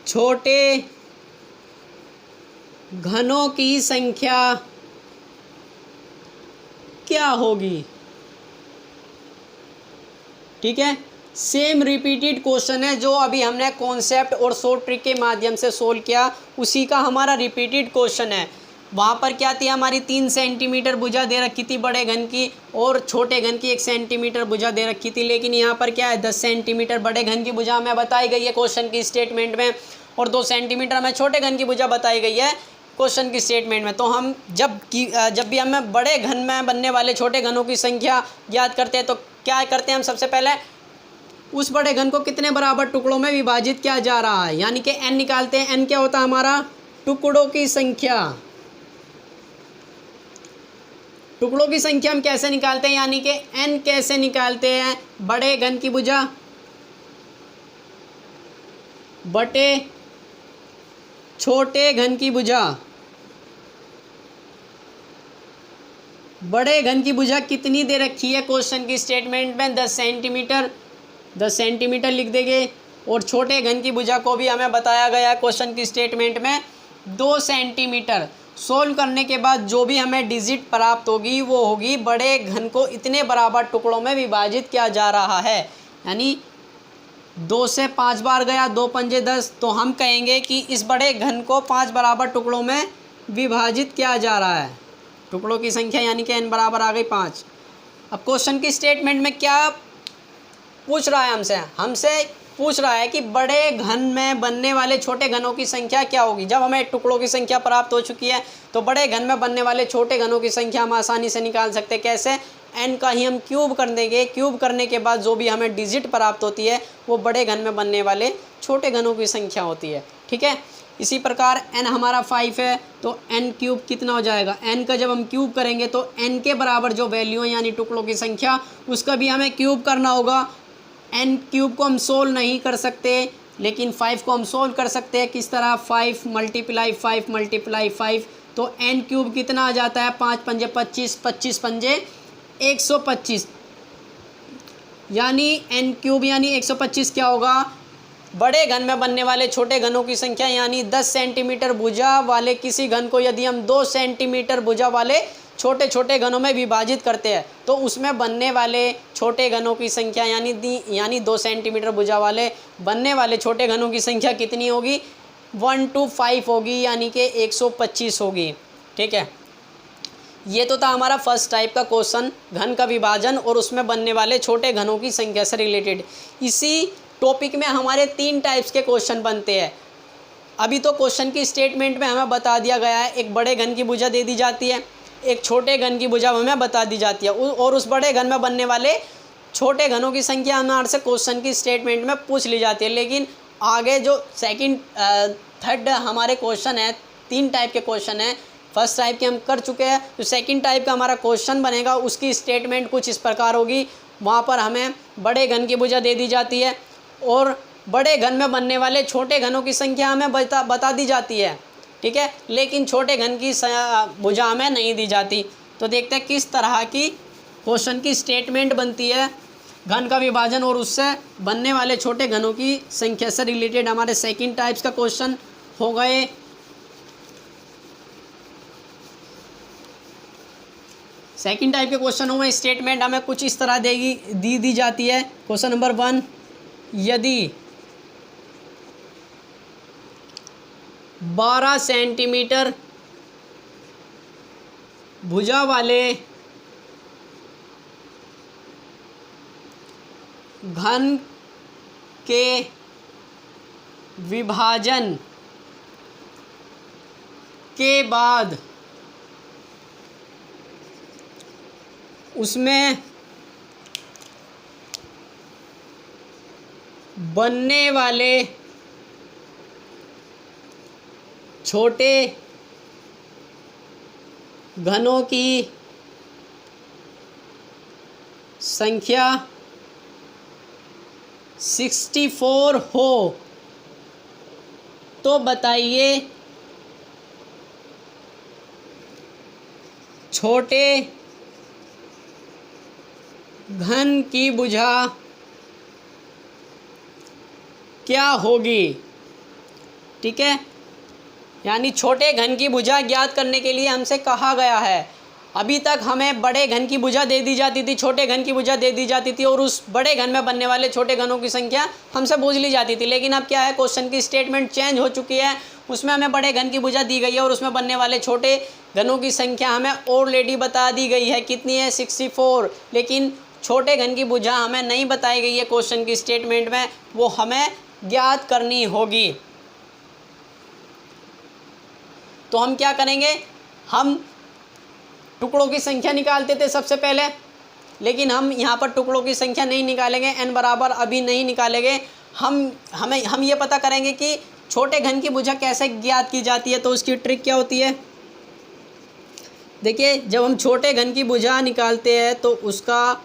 छोटे घनों की संख्या क्या होगी। ठीक है, सेम रिपीटेड क्वेश्चन है जो अभी हमने कॉन्सेप्ट और शॉर्ट ट्रिक के माध्यम से सोल्व किया, उसी का हमारा रिपीटेड क्वेश्चन है। वहाँ पर क्या थी, हमारी 3 सेंटीमीटर भुजा दे रखी थी बड़े घन की और छोटे घन की 1 सेंटीमीटर भुजा दे रखी थी, लेकिन यहाँ पर क्या है 10 सेंटीमीटर बड़े घन की भुजा हमें बताई गई है क्वेश्चन की स्टेटमेंट में और 2 सेंटीमीटर हमें छोटे घन की भुजा बताई गई है क्वेश्चन की स्टेटमेंट में। तो हम जब भी हमें बड़े घन में बनने वाले छोटे घनों की संख्या ज्ञात करते हैं तो क्या करते हैं हम, सबसे पहले उस बड़े घन को कितने बराबर टुकड़ों में विभाजित किया जा रहा है, यानी कि n निकालते हैं। n क्या होता है हमारा, टुकड़ों की संख्या। टुकड़ों की संख्या हम कैसे निकालते हैं, यानी कि n कैसे निकालते हैं, बड़े घन की भुजा बटे छोटे घन की भुजा। बड़े घन की भुजा कितनी दे रखी है क्वेश्चन की स्टेटमेंट में, 10 सेंटीमीटर, 10 सेंटीमीटर लिख देंगे। और छोटे घन की भुजा को भी हमें बताया गया है क्वेश्चन की स्टेटमेंट में 2 सेंटीमीटर। सोल्व करने के बाद जो भी हमें डिजिट प्राप्त होगी वो होगी बड़े घन को इतने बराबर टुकड़ों में विभाजित किया जा रहा है, यानी 2 से 5 बार गया, 2 पंजे 10, तो हम कहेंगे कि इस बड़े घन को 5 बराबर टुकड़ों में विभाजित किया जा रहा है। टुकड़ों की संख्या यानी कि n बराबर आ गई 5। अब क्वेश्चन की स्टेटमेंट में क्या पूछ रहा है, हमसे पूछ रहा है कि बड़े घन में बनने वाले छोटे घनों की संख्या क्या होगी। जब हमें टुकड़ों की संख्या प्राप्त हो चुकी है तो बड़े घन में बनने वाले छोटे घनों की संख्या हम आसानी से निकाल सकते हैं। कैसे, n का ही हम क्यूब कर देंगे, क्यूब करने के बाद जो भी हमें डिजिट प्राप्त होती है वो बड़े घन में बनने वाले छोटे घनों की संख्या होती है। ठीक है, इसी प्रकार n हमारा 5 है तो n क्यूब कितना हो जाएगा, n का जब हम क्यूब करेंगे तो n के बराबर जो वैल्यू है यानी टुकड़ों की संख्या उसका भी हमें क्यूब करना होगा। n क्यूब को हम सोल्व नहीं कर सकते लेकिन 5 को हम सोल्व कर सकते हैं। किस तरह, 5 मल्टीप्लाई 5 मल्टीप्लाई 5, तो n क्यूब कितना आ जाता है, 5 पंजे 25, 25 पंजे 125, यानी n क्यूब यानी 125 क्या होगा, बड़े घन में बनने वाले छोटे घनों की संख्या, यानी 10 सेंटीमीटर भुजा वाले किसी घन को यदि हम 2 सेंटीमीटर भुजा वाले छोटे छोटे घनों में विभाजित करते हैं तो उसमें बनने वाले छोटे घनों की संख्या यानी 2 सेंटीमीटर भुजा वाले बनने वाले छोटे घनों की संख्या कितनी होगी, 1 to 5 होगी, यानी कि 125 होगी। ठीक है, ये तो था हमारा फर्स्ट टाइप का क्वेश्चन, घन का विभाजन और उसमें बनने वाले छोटे घनों की संख्या से रिलेटेड। इसी टॉपिक में हमारे 3 टाइप्स के क्वेश्चन बनते हैं। अभी तो क्वेश्चन की स्टेटमेंट में हमें बता दिया गया है, एक बड़े घन की भुजा दे दी जाती है, एक छोटे घन की भुजा हमें बता दी जाती है और उस बड़े घन में बनने वाले छोटे घनों की संख्या हमारे से क्वेश्चन की स्टेटमेंट में पूछ ली जाती है। लेकिन आगे जो थर्ड हमारे क्वेश्चन है, 3 टाइप के क्वेश्चन है। फर्स्ट टाइप के हम कर चुके हैं, जो सेकंड टाइप का हमारा क्वेश्चन बनेगा उसकी स्टेटमेंट कुछ इस प्रकार होगी। वहाँ पर हमें बड़े घन की भुजा दे दी जाती है और बड़े घन में बनने वाले छोटे घनों की संख्या हमें बता दी जाती है। ठीक है, लेकिन छोटे घन की भुजा हमें नहीं दी जाती। तो देखते हैं किस तरह की क्वेश्चन की स्टेटमेंट बनती है घन का विभाजन और उससे बनने वाले छोटे घनों की संख्या से रिलेटेड। हमारे सेकंड टाइप्स का क्वेश्चन हो गए। सेकंड टाइप के क्वेश्चन हो गए, स्टेटमेंट हमें कुछ इस तरह दी जाती है। क्वेश्चन नंबर 1, यदि 12 सेंटीमीटर भुजा वाले घन के विभाजन के बाद उसमें बनने वाले छोटे घनों की संख्या 64 हो तो बताइए छोटे घन की भुजा क्या होगी। ठीक है, यानी छोटे घन की भुजा ज्ञात करने के लिए हमसे कहा गया है। अभी तक हमें बड़े घन की भुजा दे दी जाती थी, छोटे घन की भुजा दे दी जाती थी और उस बड़े घन में बनने वाले छोटे घनों की संख्या हमसे पूछ ली जाती थी। लेकिन अब क्या है, क्वेश्चन की स्टेटमेंट चेंज हो चुकी है। उसमें हमें बड़े घन की भुजा दी गई है और उसमें बनने वाले छोटे घनों की संख्या हमें ऑलरेडी बता दी गई है। कितनी है, 64। लेकिन छोटे घन की भुजा हमें नहीं बताई गई है क्वेश्चन की स्टेटमेंट में, वो हमें ज्ञात करनी होगी। तो हम क्या करेंगे, हम टुकड़ों की संख्या निकालते थे सबसे पहले, लेकिन हम यहाँ पर टुकड़ों की संख्या नहीं निकालेंगे, n बराबर अभी नहीं निकालेंगे। हम ये पता करेंगे कि छोटे घन की भुजा कैसे ज्ञात की जाती है। तो उसकी ट्रिक क्या होती है, देखिए, जब हम छोटे घन की भुजा निकालते हैं तो उसका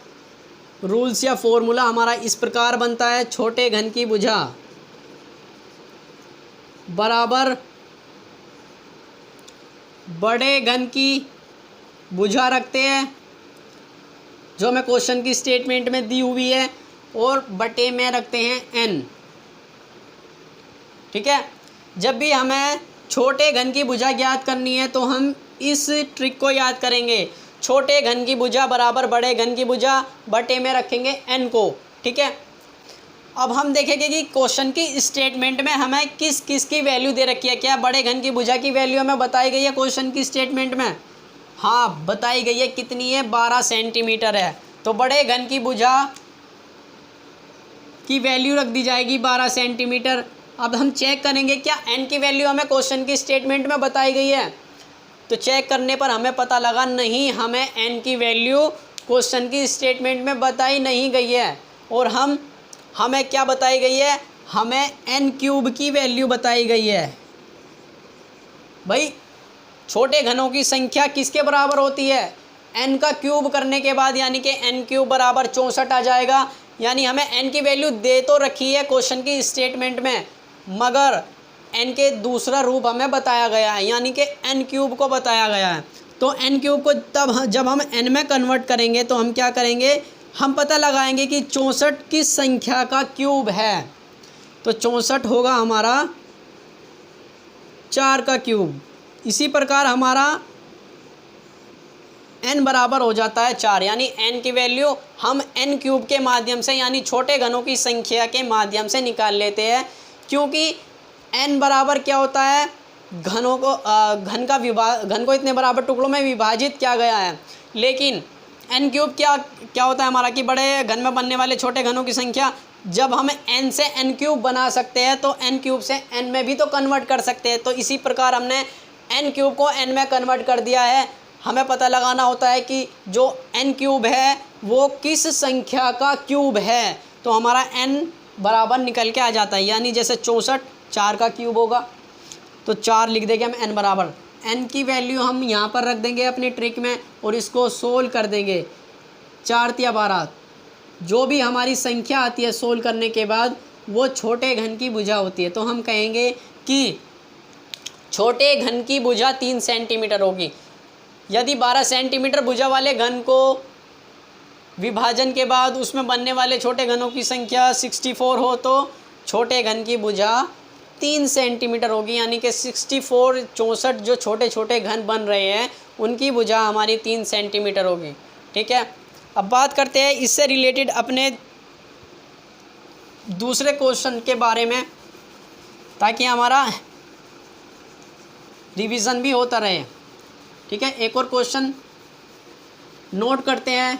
रूल्स या फॉर्मूला हमारा इस प्रकार बनता है। छोटे घन की भुजा बराबर बड़े घन की भुजा रखते हैं, जो हमें क्वेश्चन की स्टेटमेंट में दी हुई है, और बटे में रखते हैं n। ठीक है, जब भी हमें छोटे घन की भुजा ज्ञात करनी है तो हम इस ट्रिक को याद करेंगे। छोटे घन की भुजा बराबर बड़े घन की भुजा, बटे में रखेंगे n को। ठीक है, अब हम देखेंगे कि क्वेश्चन की स्टेटमेंट में हमें किस किस की वैल्यू दे रखी है। क्या बड़े घन की भुजा की वैल्यू हमें बताई गई है क्वेश्चन की स्टेटमेंट में? हाँ, बताई गई है। कितनी है, 12 सेंटीमीटर है। तो बड़े घन की भुजा की वैल्यू रख दी जाएगी 12 सेंटीमीटर। अब हम चेक करेंगे क्या n की वैल्यू हमें क्वेश्चन की स्टेटमेंट में बताई गई है। तो चेक करने पर हमें पता लगा नहीं, हमें n की वैल्यू क्वेश्चन की स्टेटमेंट में बताई नहीं गई है। और हमें क्या बताई गई है, हमें n क्यूब की वैल्यू बताई गई है। भाई, छोटे घनों की संख्या किसके बराबर होती है, n का क्यूब करने के बाद, यानी कि n क्यूब बराबर 64 आ जाएगा। यानी हमें n की वैल्यू दे तो रखी है क्वेश्चन की स्टेटमेंट में, मगर n के दूसरा रूप हमें बताया गया है, यानी कि n क्यूब को बताया गया है। तो n क्यूब को तब जब हम n में कन्वर्ट करेंगे तो हम क्या करेंगे, हम पता लगाएंगे कि 64 किस संख्या का क्यूब है। तो 64 होगा हमारा 4 का क्यूब। इसी प्रकार हमारा n बराबर हो जाता है 4, यानी n की वैल्यू हम n क्यूब के माध्यम से, यानी छोटे घनों की संख्या के माध्यम से निकाल लेते हैं। क्योंकि n बराबर क्या होता है, घन को इतने बराबर टुकड़ों में विभाजित किया गया है। लेकिन n क्यूब क्या होता है हमारा, कि बड़े घन में बनने वाले छोटे घनों की संख्या। जब हम n से n क्यूब बना सकते हैं तो n क्यूब से n में भी तो कन्वर्ट कर सकते हैं। तो इसी प्रकार हमने n क्यूब को n में कन्वर्ट कर दिया है। हमें पता लगाना होता है कि जो n क्यूब है वो किस संख्या का क्यूब है। तो हमारा n बराबर निकल के आ जाता है, यानी जैसे 64 4 का क्यूब होगा तो 4 लिख देंगे हम n बराबर। n की वैल्यू हम यहाँ पर रख देंगे अपनी ट्रिक में और इसको सोल्व कर देंगे। 4 तिया 12, जो भी हमारी संख्या आती है सोल्व करने के बाद वो छोटे घन की भुजा होती है। तो हम कहेंगे कि छोटे घन की भुजा 3 सेंटीमीटर होगी। यदि 12 सेंटीमीटर भुजा वाले घन को विभाजन के बाद उसमें बनने वाले छोटे घनों की संख्या 64 हो तो छोटे घन की भुजा 3 सेंटीमीटर होगी, यानी कि 64 जो छोटे छोटे घन बन रहे हैं उनकी भुजा हमारी 3 सेंटीमीटर होगी। ठीक है, अब बात करते हैं इससे रिलेटेड अपने दूसरे क्वेश्चन के बारे में, ताकि हमारा रिवीजन भी होता रहे। ठीक है, एक और क्वेश्चन नोट करते हैं,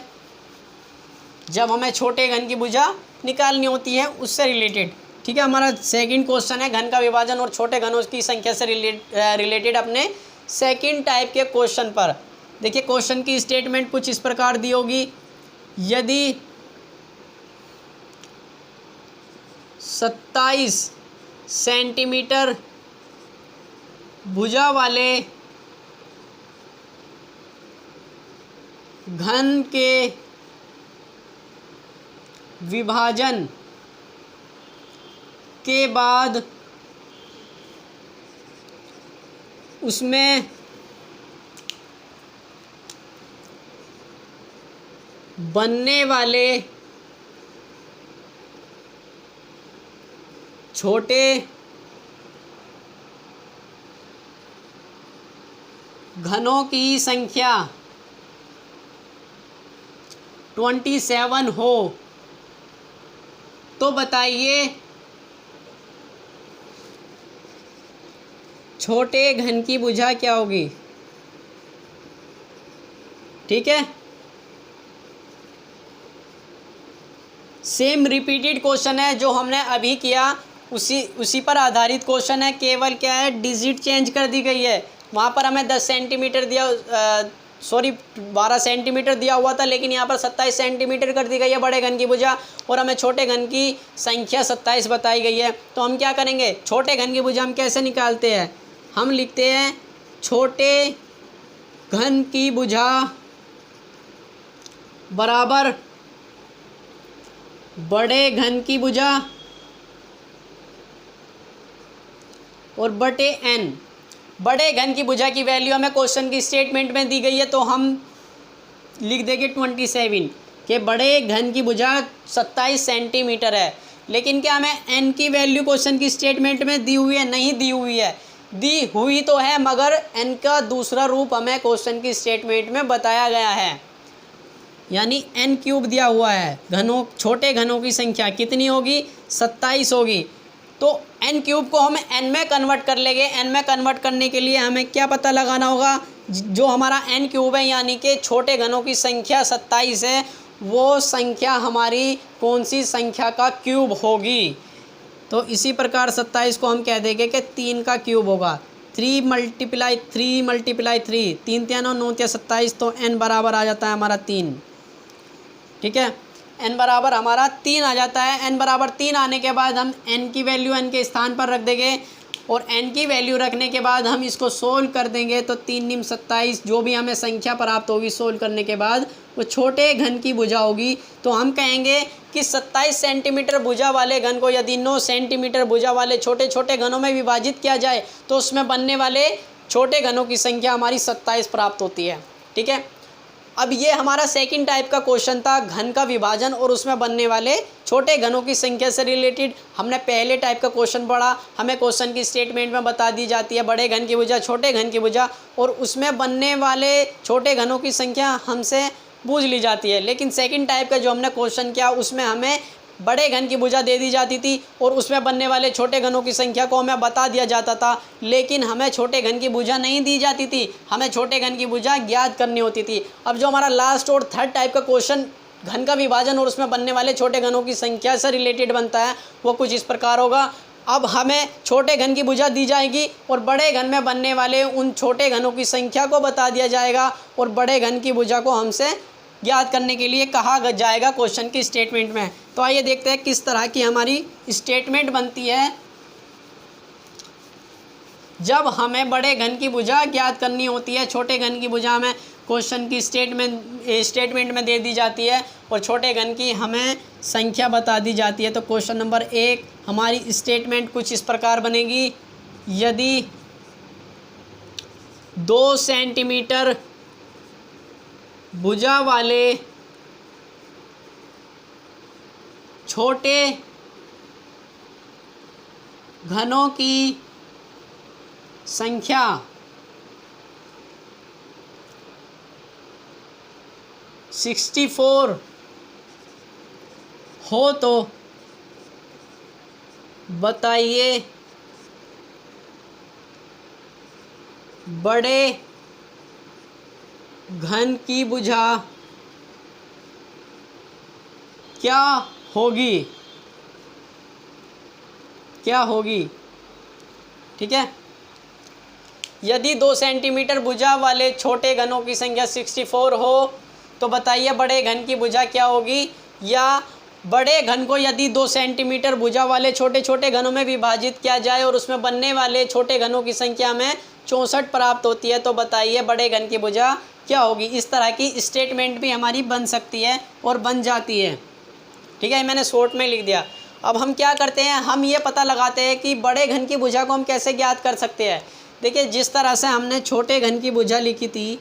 जब हमें छोटे घन की भुजा निकालनी होती है उससे रिलेटेड। ठीक है, हमारा सेकंड क्वेश्चन है घन का विभाजन और छोटे घनों की संख्या से रिलेटेड अपने सेकंड टाइप के क्वेश्चन पर। देखिए, क्वेश्चन की स्टेटमेंट कुछ इस प्रकार दी होगी, यदि 27 सेंटीमीटर भुजा वाले घन के विभाजन के बाद उसमें बनने वाले छोटे घनों की संख्या 27 हो तो बताइए छोटे घन की भुजा क्या होगी। ठीक है, सेम रिपीटेड क्वेश्चन है जो हमने अभी किया, उसी पर आधारित क्वेश्चन है। केवल क्या है, डिजिट चेंज कर दी गई है। वहाँ पर हमें 10 सेंटीमीटर दिया, 12 सेंटीमीटर दिया हुआ था, लेकिन यहाँ पर 27 सेंटीमीटर कर दी गई है बड़े घन की भुजा, और हमें छोटे घन की संख्या 27 बताई गई है। तो हम क्या करेंगे, छोटे घन की भुजा हम कैसे निकालते हैं, हम लिखते हैं छोटे घन की भुजा बराबर बड़े घन की भुजा और बटे n। बड़े घन की भुजा की वैल्यू हमें क्वेश्चन की स्टेटमेंट में दी गई है, तो हम लिख देंगे 27 के बड़े घन की भुजा 27 सेंटीमीटर है। लेकिन क्या हमें n की वैल्यू क्वेश्चन की स्टेटमेंट में दी हुई है, नहीं दी हुई है। दी हुई तो है, मगर n का दूसरा रूप हमें क्वेश्चन की स्टेटमेंट में बताया गया है, यानी n³ दिया हुआ है। घनों, छोटे घनों की संख्या कितनी होगी, 27 होगी। तो n³ को हम n में कन्वर्ट कर लेंगे। n में कन्वर्ट करने के लिए हमें क्या पता लगाना होगा, जो हमारा n³ है यानी कि छोटे घनों की संख्या 27 है, वो संख्या हमारी कौन सी संख्या का क्यूब होगी। तो इसी प्रकार 27 को हम कह देंगे कि 3 का क्यूब होगा। 3 × 3 × 3, 3 × 9 × 27, तो n बराबर आ जाता है हमारा 3। ठीक है, n बराबर हमारा 3 आ जाता है। n बराबर 3 आने के बाद हम n की वैल्यू n के स्थान पर रख देंगे, और n की वैल्यू रखने के बाद हम इसको सोल्व कर देंगे। तो 3 × 27 जो भी हमें संख्या प्राप्त होगी सोल्व करने के बाद, वो छोटे घन की भुजा होगी। तो हम कहेंगे कि 27 सेंटीमीटर भुजा वाले घन को यदि 9 सेंटीमीटर भुजा वाले छोटे छोटे घनों में विभाजित किया जाए तो उसमें बनने वाले छोटे घनों की संख्या हमारी 27 प्राप्त होती है। ठीक है, अब ये हमारा सेकंड टाइप का क्वेश्चन था, घन का विभाजन और उसमें बनने वाले छोटे घनों की संख्या से रिलेटेड। हमने पहले टाइप का क्वेश्चन पढ़ा, हमें क्वेश्चन की स्टेटमेंट में बता दी जाती है बड़े घन की भुजा, छोटे घन की भुजा, और उसमें बनने वाले छोटे घनों की संख्या हमसे पूछ ली जाती है। लेकिन सेकंड टाइप का जो हमने क्वेश्चन किया उसमें हमें बड़े घन की भुजा दे दी जाती थी और उसमें बनने वाले छोटे घनों की संख्या को हमें बता दिया जाता था, लेकिन हमें छोटे घन की भुजा नहीं दी जाती थी, हमें छोटे घन की भुजा ज्ञात करनी होती थी। अब जो हमारा लास्ट और थर्ड टाइप का क्वेश्चन घन का विभाजन और उसमें बनने वाले छोटे घनों की संख्या से रिलेटेड बनता है, वो कुछ इस प्रकार होगा। अब हमें छोटे घन की भुजा दी जाएगी और बड़े घन में बनने वाले उन छोटे घनों की संख्या को बता दिया जाएगा, और बड़े घन की भुजा को हमसे ज्ञात करने के लिए कहा जाएगा क्वेश्चन की स्टेटमेंट में। तो आइए देखते हैं किस तरह की हमारी स्टेटमेंट बनती है जब हमें बड़े घन की भुजा ज्ञात करनी होती है। छोटे घन की भुजा हमें क्वेश्चन की स्टेटमेंट में दे दी जाती है और छोटे घन की हमें संख्या बता दी जाती है। तो क्वेश्चन नंबर 1 हमारी स्टेटमेंट कुछ इस प्रकार बनेगी, यदि 2 सेंटीमीटर भुजा वाले छोटे घनों की संख्या 64 हो तो बताइए बड़े घन की भुजा क्या होगी, क्या होगी। ठीक है, यदि 2 सेंटीमीटर भुजा वाले छोटे घनों की संख्या 64 हो तो बताइए बड़े घन की भुजा क्या होगी। या बड़े घन को यदि 2 सेंटीमीटर भुजा वाले छोटे छोटे घनों में विभाजित किया जाए और उसमें बनने वाले छोटे घनों की संख्या में 64 प्राप्त होती है, तो बताइए बड़े घन की भुजा क्या होगी। इस तरह की स्टेटमेंट भी हमारी बन सकती है और बन जाती है। ठीक है, मैंने शॉर्ट में लिख दिया। अब हम क्या करते हैं, हम ये पता लगाते हैं कि बड़े घन की भुजा को हम कैसे ज्ञात कर सकते हैं। देखिए, जिस तरह से हमने छोटे घन की भुजा लिखी थी,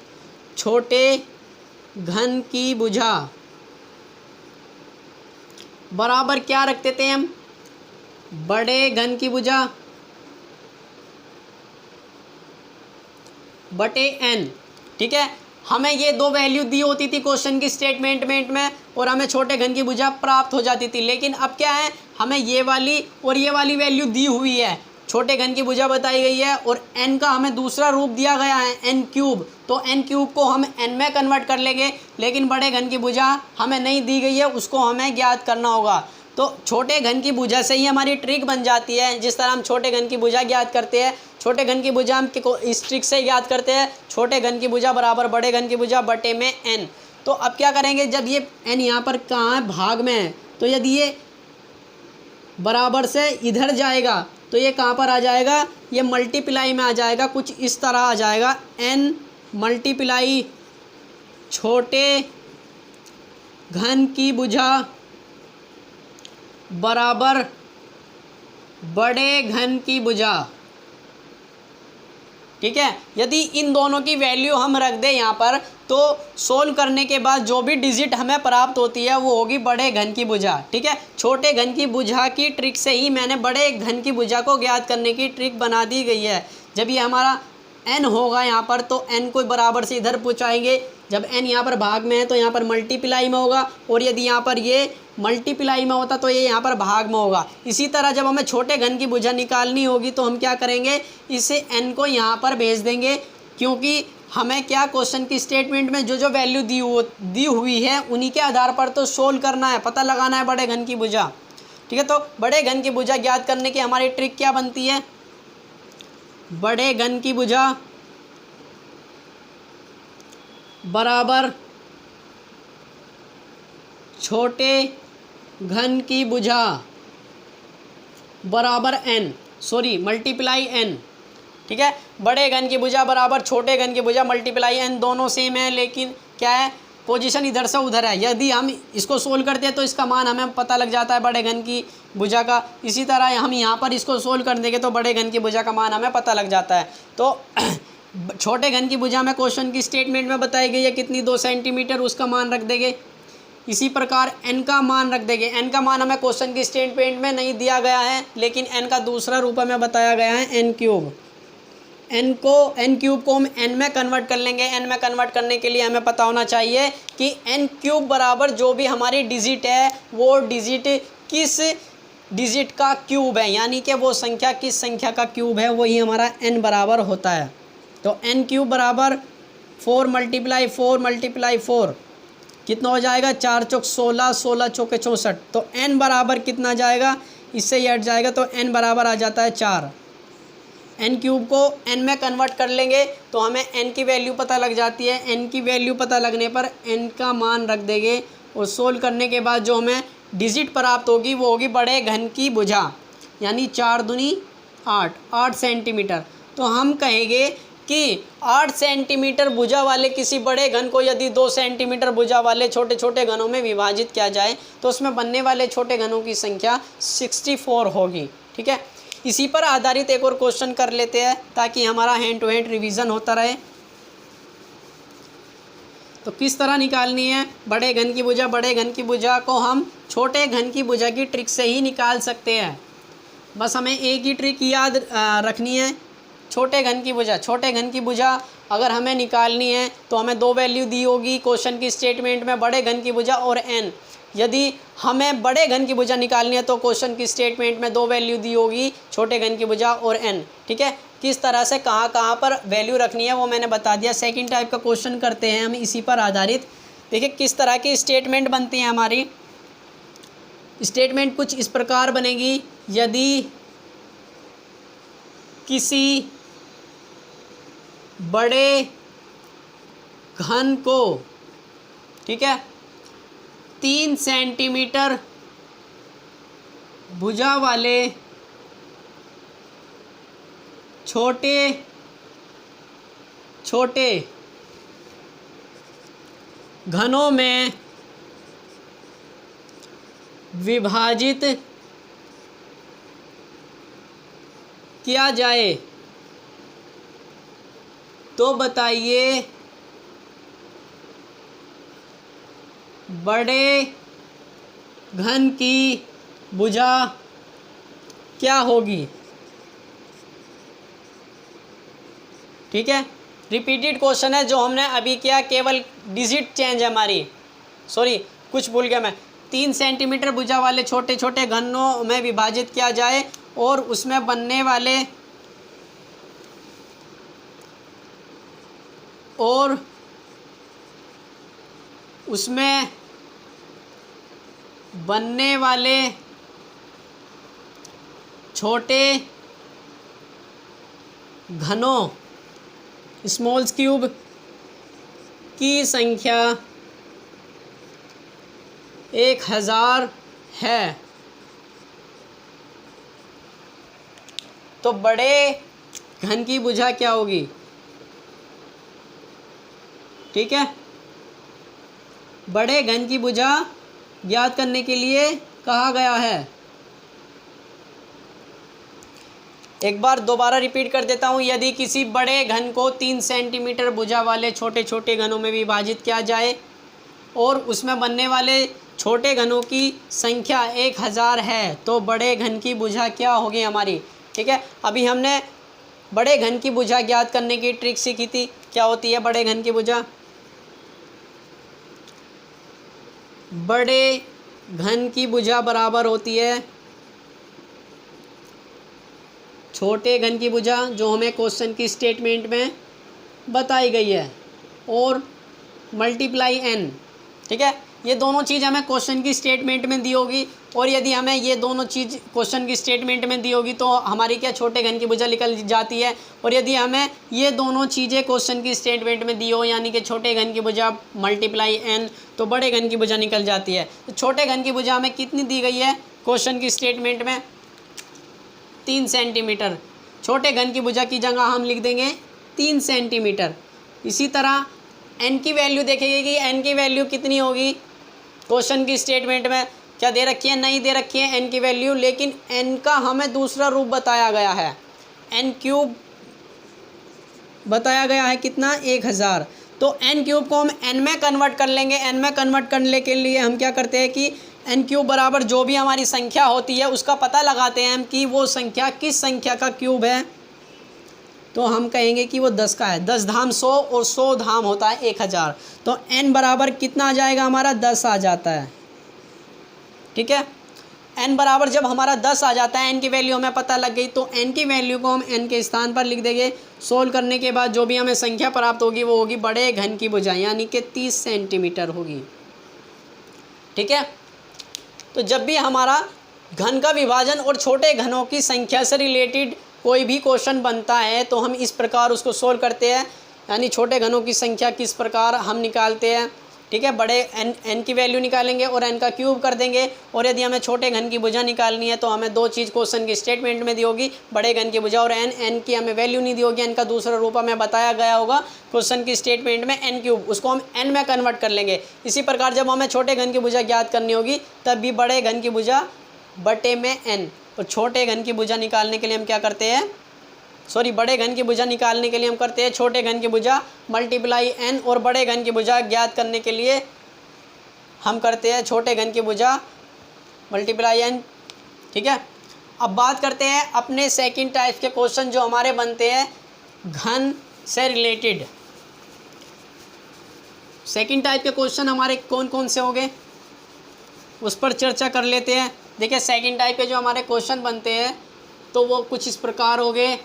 छोटे घन की भुजा बराबर क्या रखते थे हम, बड़े घन की भुजा बटे n। ठीक है, हमें ये दो वैल्यू दी होती थी क्वेश्चन की स्टेटमेंट में और हमें छोटे घन की भुजा प्राप्त हो जाती थी। लेकिन अब क्या है, हमें ये वाली और ये वाली वैल्यू दी हुई है, छोटे घन की भुजा बताई गई है और n का हमें दूसरा रूप दिया गया है n क्यूब। तो n क्यूब को हम n में कन्वर्ट कर लेंगे, लेकिन बड़े घन की भुजा हमें नहीं दी गई है, उसको हमें ज्ञात करना होगा। तो छोटे घन की भुजा से ही हमारी ट्रिक बन जाती है। जिस तरह हम छोटे घन की भुजा ज्ञात करते हैं, छोटे घन की भुजा हम इस ट्रिक से ज्ञात करते हैं, छोटे घन की भुजा बराबर बड़े घन की भुजा बटे में n। तो अब क्या करेंगे, जब ये n यहाँ पर कहाँ है, भाग में है, तो यदि ये बराबर से इधर जाएगा तो ये कहाँ पर आ जाएगा, ये मल्टीप्लाई में आ जाएगा, कुछ इस तरह आ जाएगा, n मल्टीप्लाई छोटे घन की भुजा बराबर बड़े घन की भुजा। ठीक है, यदि इन दोनों की वैल्यू हम रख दें यहाँ पर, तो सोल्व करने के बाद जो भी डिजिट हमें प्राप्त होती है वो होगी बड़े घन की भुजा। ठीक है, छोटे घन की भुजा की ट्रिक से ही मैंने बड़े घन की भुजा को ज्ञात करने की ट्रिक बना दी गई है। जब ये हमारा n होगा यहाँ पर, तो n को बराबर से इधर पहुँचाएंगे, जब n यहाँ पर भाग में है तो यहाँ पर मल्टीप्लाई में होगा, और यदि यहाँ पर ये मल्टीप्लाई में होता तो ये यहाँ पर भाग में होगा। इसी तरह जब हमें छोटे घन की भुजा निकालनी होगी तो हम क्या करेंगे, इसे n को यहाँ पर भेज देंगे, क्योंकि हमें क्या क्वेश्चन की स्टेटमेंट में जो जो वैल्यू दी हुई है उन्हीं के आधार पर तो सोल्व करना है, पता लगाना है बड़े घन की भुजा। ठीक है, तो बड़े घन की भुजा ज्ञात करने की हमारी ट्रिक क्या बनती है, बड़े घन की भुजा बराबर छोटे घन की भुजा बराबर मल्टीप्लाई n। ठीक है, बड़े घन की भुजा बराबर छोटे घन की भुजा मल्टीप्लाई n, दोनों सेम है, लेकिन क्या है, पोजीशन इधर से उधर है। यदि हम इसको सोल्व करते हैं तो इसका मान हमें पता लग जाता है बड़े घन की भुजा का। इसी तरह हम यहाँ पर इसको सोल्व कर देंगे तो बड़े घन की भुजा का मान हमें पता लग जाता है। तो छोटे घन की भुजा में क्वेश्चन की स्टेटमेंट में बताई गई है कितनी, 2 सेंटीमीटर, उसका मान रख देंगे। इसी प्रकार n का मान रख देंगे। n का मान हमें क्वेश्चन की स्टेटमेंट में नहीं दिया गया है, लेकिन n का दूसरा रूप हमें बताया गया है n क्यूब। n क्यूब को हम n में कन्वर्ट कर लेंगे। n में कन्वर्ट करने के लिए हमें पता होना चाहिए कि n क्यूब बराबर जो भी हमारी डिजिट है वो डिजिट किस डिजिट का क्यूब है, यानी कि वो संख्या किस संख्या का क्यूब है, वही हमारा n बराबर होता है। तो n क्यूब बराबर 4 मल्टीप्लाई 4 कितना हो जाएगा, 4 चौक 16, 16 चौके 64। तो n बराबर कितना जाएगा, इससे ही हट जाएगा, तो n बराबर आ जाता है 4। n क्यूब को n में कन्वर्ट कर लेंगे तो हमें n की वैल्यू पता लग जाती है। n की वैल्यू पता लगने पर n का मान रख देंगे और सोल्व करने के बाद जो हमें डिजिट प्राप्त होगी वो होगी बड़े घन की भुजा, यानी 4 दूनी 8 सेंटीमीटर। तो हम कहेंगे कि 8 सेंटीमीटर भुजा वाले किसी बड़े घन को यदि 2 सेंटीमीटर भुजा वाले छोटे छोटे घनों में विभाजित किया जाए तो उसमें बनने वाले छोटे घनों की संख्या 64 होगी। ठीक है, इसी पर आधारित एक और क्वेश्चन कर लेते हैं ताकि हमारा हैंड टू हैंड रिवीजन होता रहे। तो किस तरह निकालनी है बड़े घन की भुजा, बड़े घन की भुजा को हम छोटे घन की भुजा की ट्रिक से ही निकाल सकते हैं। बस हमें एक ही ट्रिक याद रखनी है, छोटे घन की भुजा अगर हमें निकालनी है तो हमें 2 वैल्यू दी होगी क्वेश्चन की स्टेटमेंट में, बड़े घन की भुजा और n। यदि हमें बड़े घन की भुजा निकालनी है तो क्वेश्चन की स्टेटमेंट में 2 वैल्यू दी होगी छोटे घन की भुजा और n। ठीक है, किस तरह से कहाँ पर वैल्यू रखनी है वो मैंने बता दिया। सेकंड टाइप का क्वेश्चन करते हैं हम इसी पर आधारित। देखिए किस तरह की स्टेटमेंट बनती है हमारी। स्टेटमेंट कुछ इस प्रकार बनेगी, यदि किसी बड़े घन को, ठीक है, 3 सेंटीमीटर भुजा वाले छोटे घनों में विभाजित किया जाए तो बताइए बड़े घन की भुजा क्या होगी। ठीक है, रिपीटेड क्वेश्चन है जो हमने अभी किया, केवल डिजिट चेंज है हमारी। सॉरी, कुछ भूल गया मैं। 3 सेंटीमीटर भुजा वाले छोटे छोटे घनों में विभाजित किया जाए और उसमें बनने वाले छोटे घनों स्मॉल्स क्यूब की संख्या 1000 है, तो बड़े घन की भुजा क्या होगी। ठीक है, बड़े घन की भुजा ज्ञात करने के लिए कहा गया है। एक बार दोबारा रिपीट कर देता हूँ। यदि किसी बड़े घन को 3 सेंटीमीटर भुजा वाले छोटे छोटे घनों में विभाजित किया जाए और उसमें बनने वाले छोटे घनों की संख्या 1000 है, तो बड़े घन की भुजा क्या होगी हमारी। ठीक है, अभी हमने बड़े घन की भुजा ज्ञात करने की ट्रिक सीखी थी। क्या होती है बड़े घन की भुजा। बड़े घन की भुजा बराबर होती है छोटे घन की भुजा, जो हमें क्वेश्चन की स्टेटमेंट में बताई गई है, और मल्टीप्लाई n। ठीक है, ये दोनों चीज़ हमें क्वेश्चन की स्टेटमेंट में दी होगी, और यदि हमें ये दोनों चीज़ क्वेश्चन की स्टेटमेंट में दी होगी तो हमारी क्या छोटे घन की भुजा निकल जाती है। और यदि हमें ये दोनों चीज़ें क्वेश्चन की स्टेटमेंट में दी हो, यानी कि छोटे घन की भुजा मल्टीप्लाई n, तो बड़े घन की भुजा निकल जाती है। तो छोटे घन की भुजा हमें कितनी दी गई है क्वेश्चन की स्टेटमेंट में, 3 सेंटीमीटर। छोटे घन की भुजा की जगह हम लिख देंगे 3 सेंटीमीटर। इसी तरह n की वैल्यू देखेंगे कि n की वैल्यू कितनी होगी। क्वेश्चन की स्टेटमेंट में क्या दे रखी है, नहीं दे रखी है n की वैल्यू, लेकिन n का हमें दूसरा रूप बताया गया है, n क्यूब बताया गया है। कितना, 1000। तो n क्यूब को हम n में कन्वर्ट कर लेंगे। n में कन्वर्ट करने के लिए हम क्या करते हैं कि n क्यूब बराबर जो भी हमारी संख्या होती है उसका पता लगाते हैं हम कि वो संख्या किस संख्या का क्यूब है। तो हम कहेंगे कि वो 10 का है। 10 धाम 100 और 100 धाम होता है 1000। तो n बराबर कितना आ जाएगा हमारा, 10 आ जाता है। ठीक है, n बराबर जब हमारा 10 आ जाता है, n की वैल्यू हमें पता लग गई, तो n की वैल्यू को हम n के स्थान पर लिख देंगे। सोल्व करने के बाद जो भी हमें संख्या प्राप्त होगी वो होगी बड़े घन की भुजा, यानी कि 30 सेंटीमीटर होगी। ठीक है, तो जब भी हमारा घन का विभाजन और छोटे घनों की संख्या से रिलेटेड कोई भी क्वेश्चन बनता है तो हम इस प्रकार उसको सोल्व करते हैं, यानी छोटे घनों की संख्या किस प्रकार हम निकालते हैं। ठीक है, बड़े n की वैल्यू निकालेंगे और n का क्यूब कर देंगे। और यदि हमें छोटे घन की भुजा निकालनी है तो हमें दो चीज़ क्वेश्चन की स्टेटमेंट में दी होगी, बड़े घन की भुजा और n की हमें वैल्यू नहीं दी होगी, n का दूसरा रूप हमें बताया गया होगा क्वेश्चन की स्टेटमेंट में n क्यूब, उसको हम n में कन्वर्ट कर लेंगे। इसी प्रकार जब हमें छोटे घन की भुजा ज्ञात करनी होगी तब भी बड़े घन की भुजा बटे में n, और छोटे घन की भुजा निकालने के लिए हम क्या करते हैं, बड़े घन की भुजा निकालने के लिए हम करते हैं छोटे घन की भुजा मल्टीप्लाई n, और बड़े घन की भुजा ज्ञात करने के लिए हम करते हैं छोटे घन की भुजा मल्टीप्लाई n। ठीक है, अब बात करते हैं अपने सेकंड टाइप के क्वेश्चन जो हमारे बनते हैं घन से रिलेटेड। सेकंड टाइप के क्वेश्चन हमारे कौन कौन से होंगे उस पर चर्चा कर लेते हैं। देखिए, सेकंड टाइप के जो हमारे क्वेश्चन बनते हैं तो वो कुछ इस प्रकार हो गए।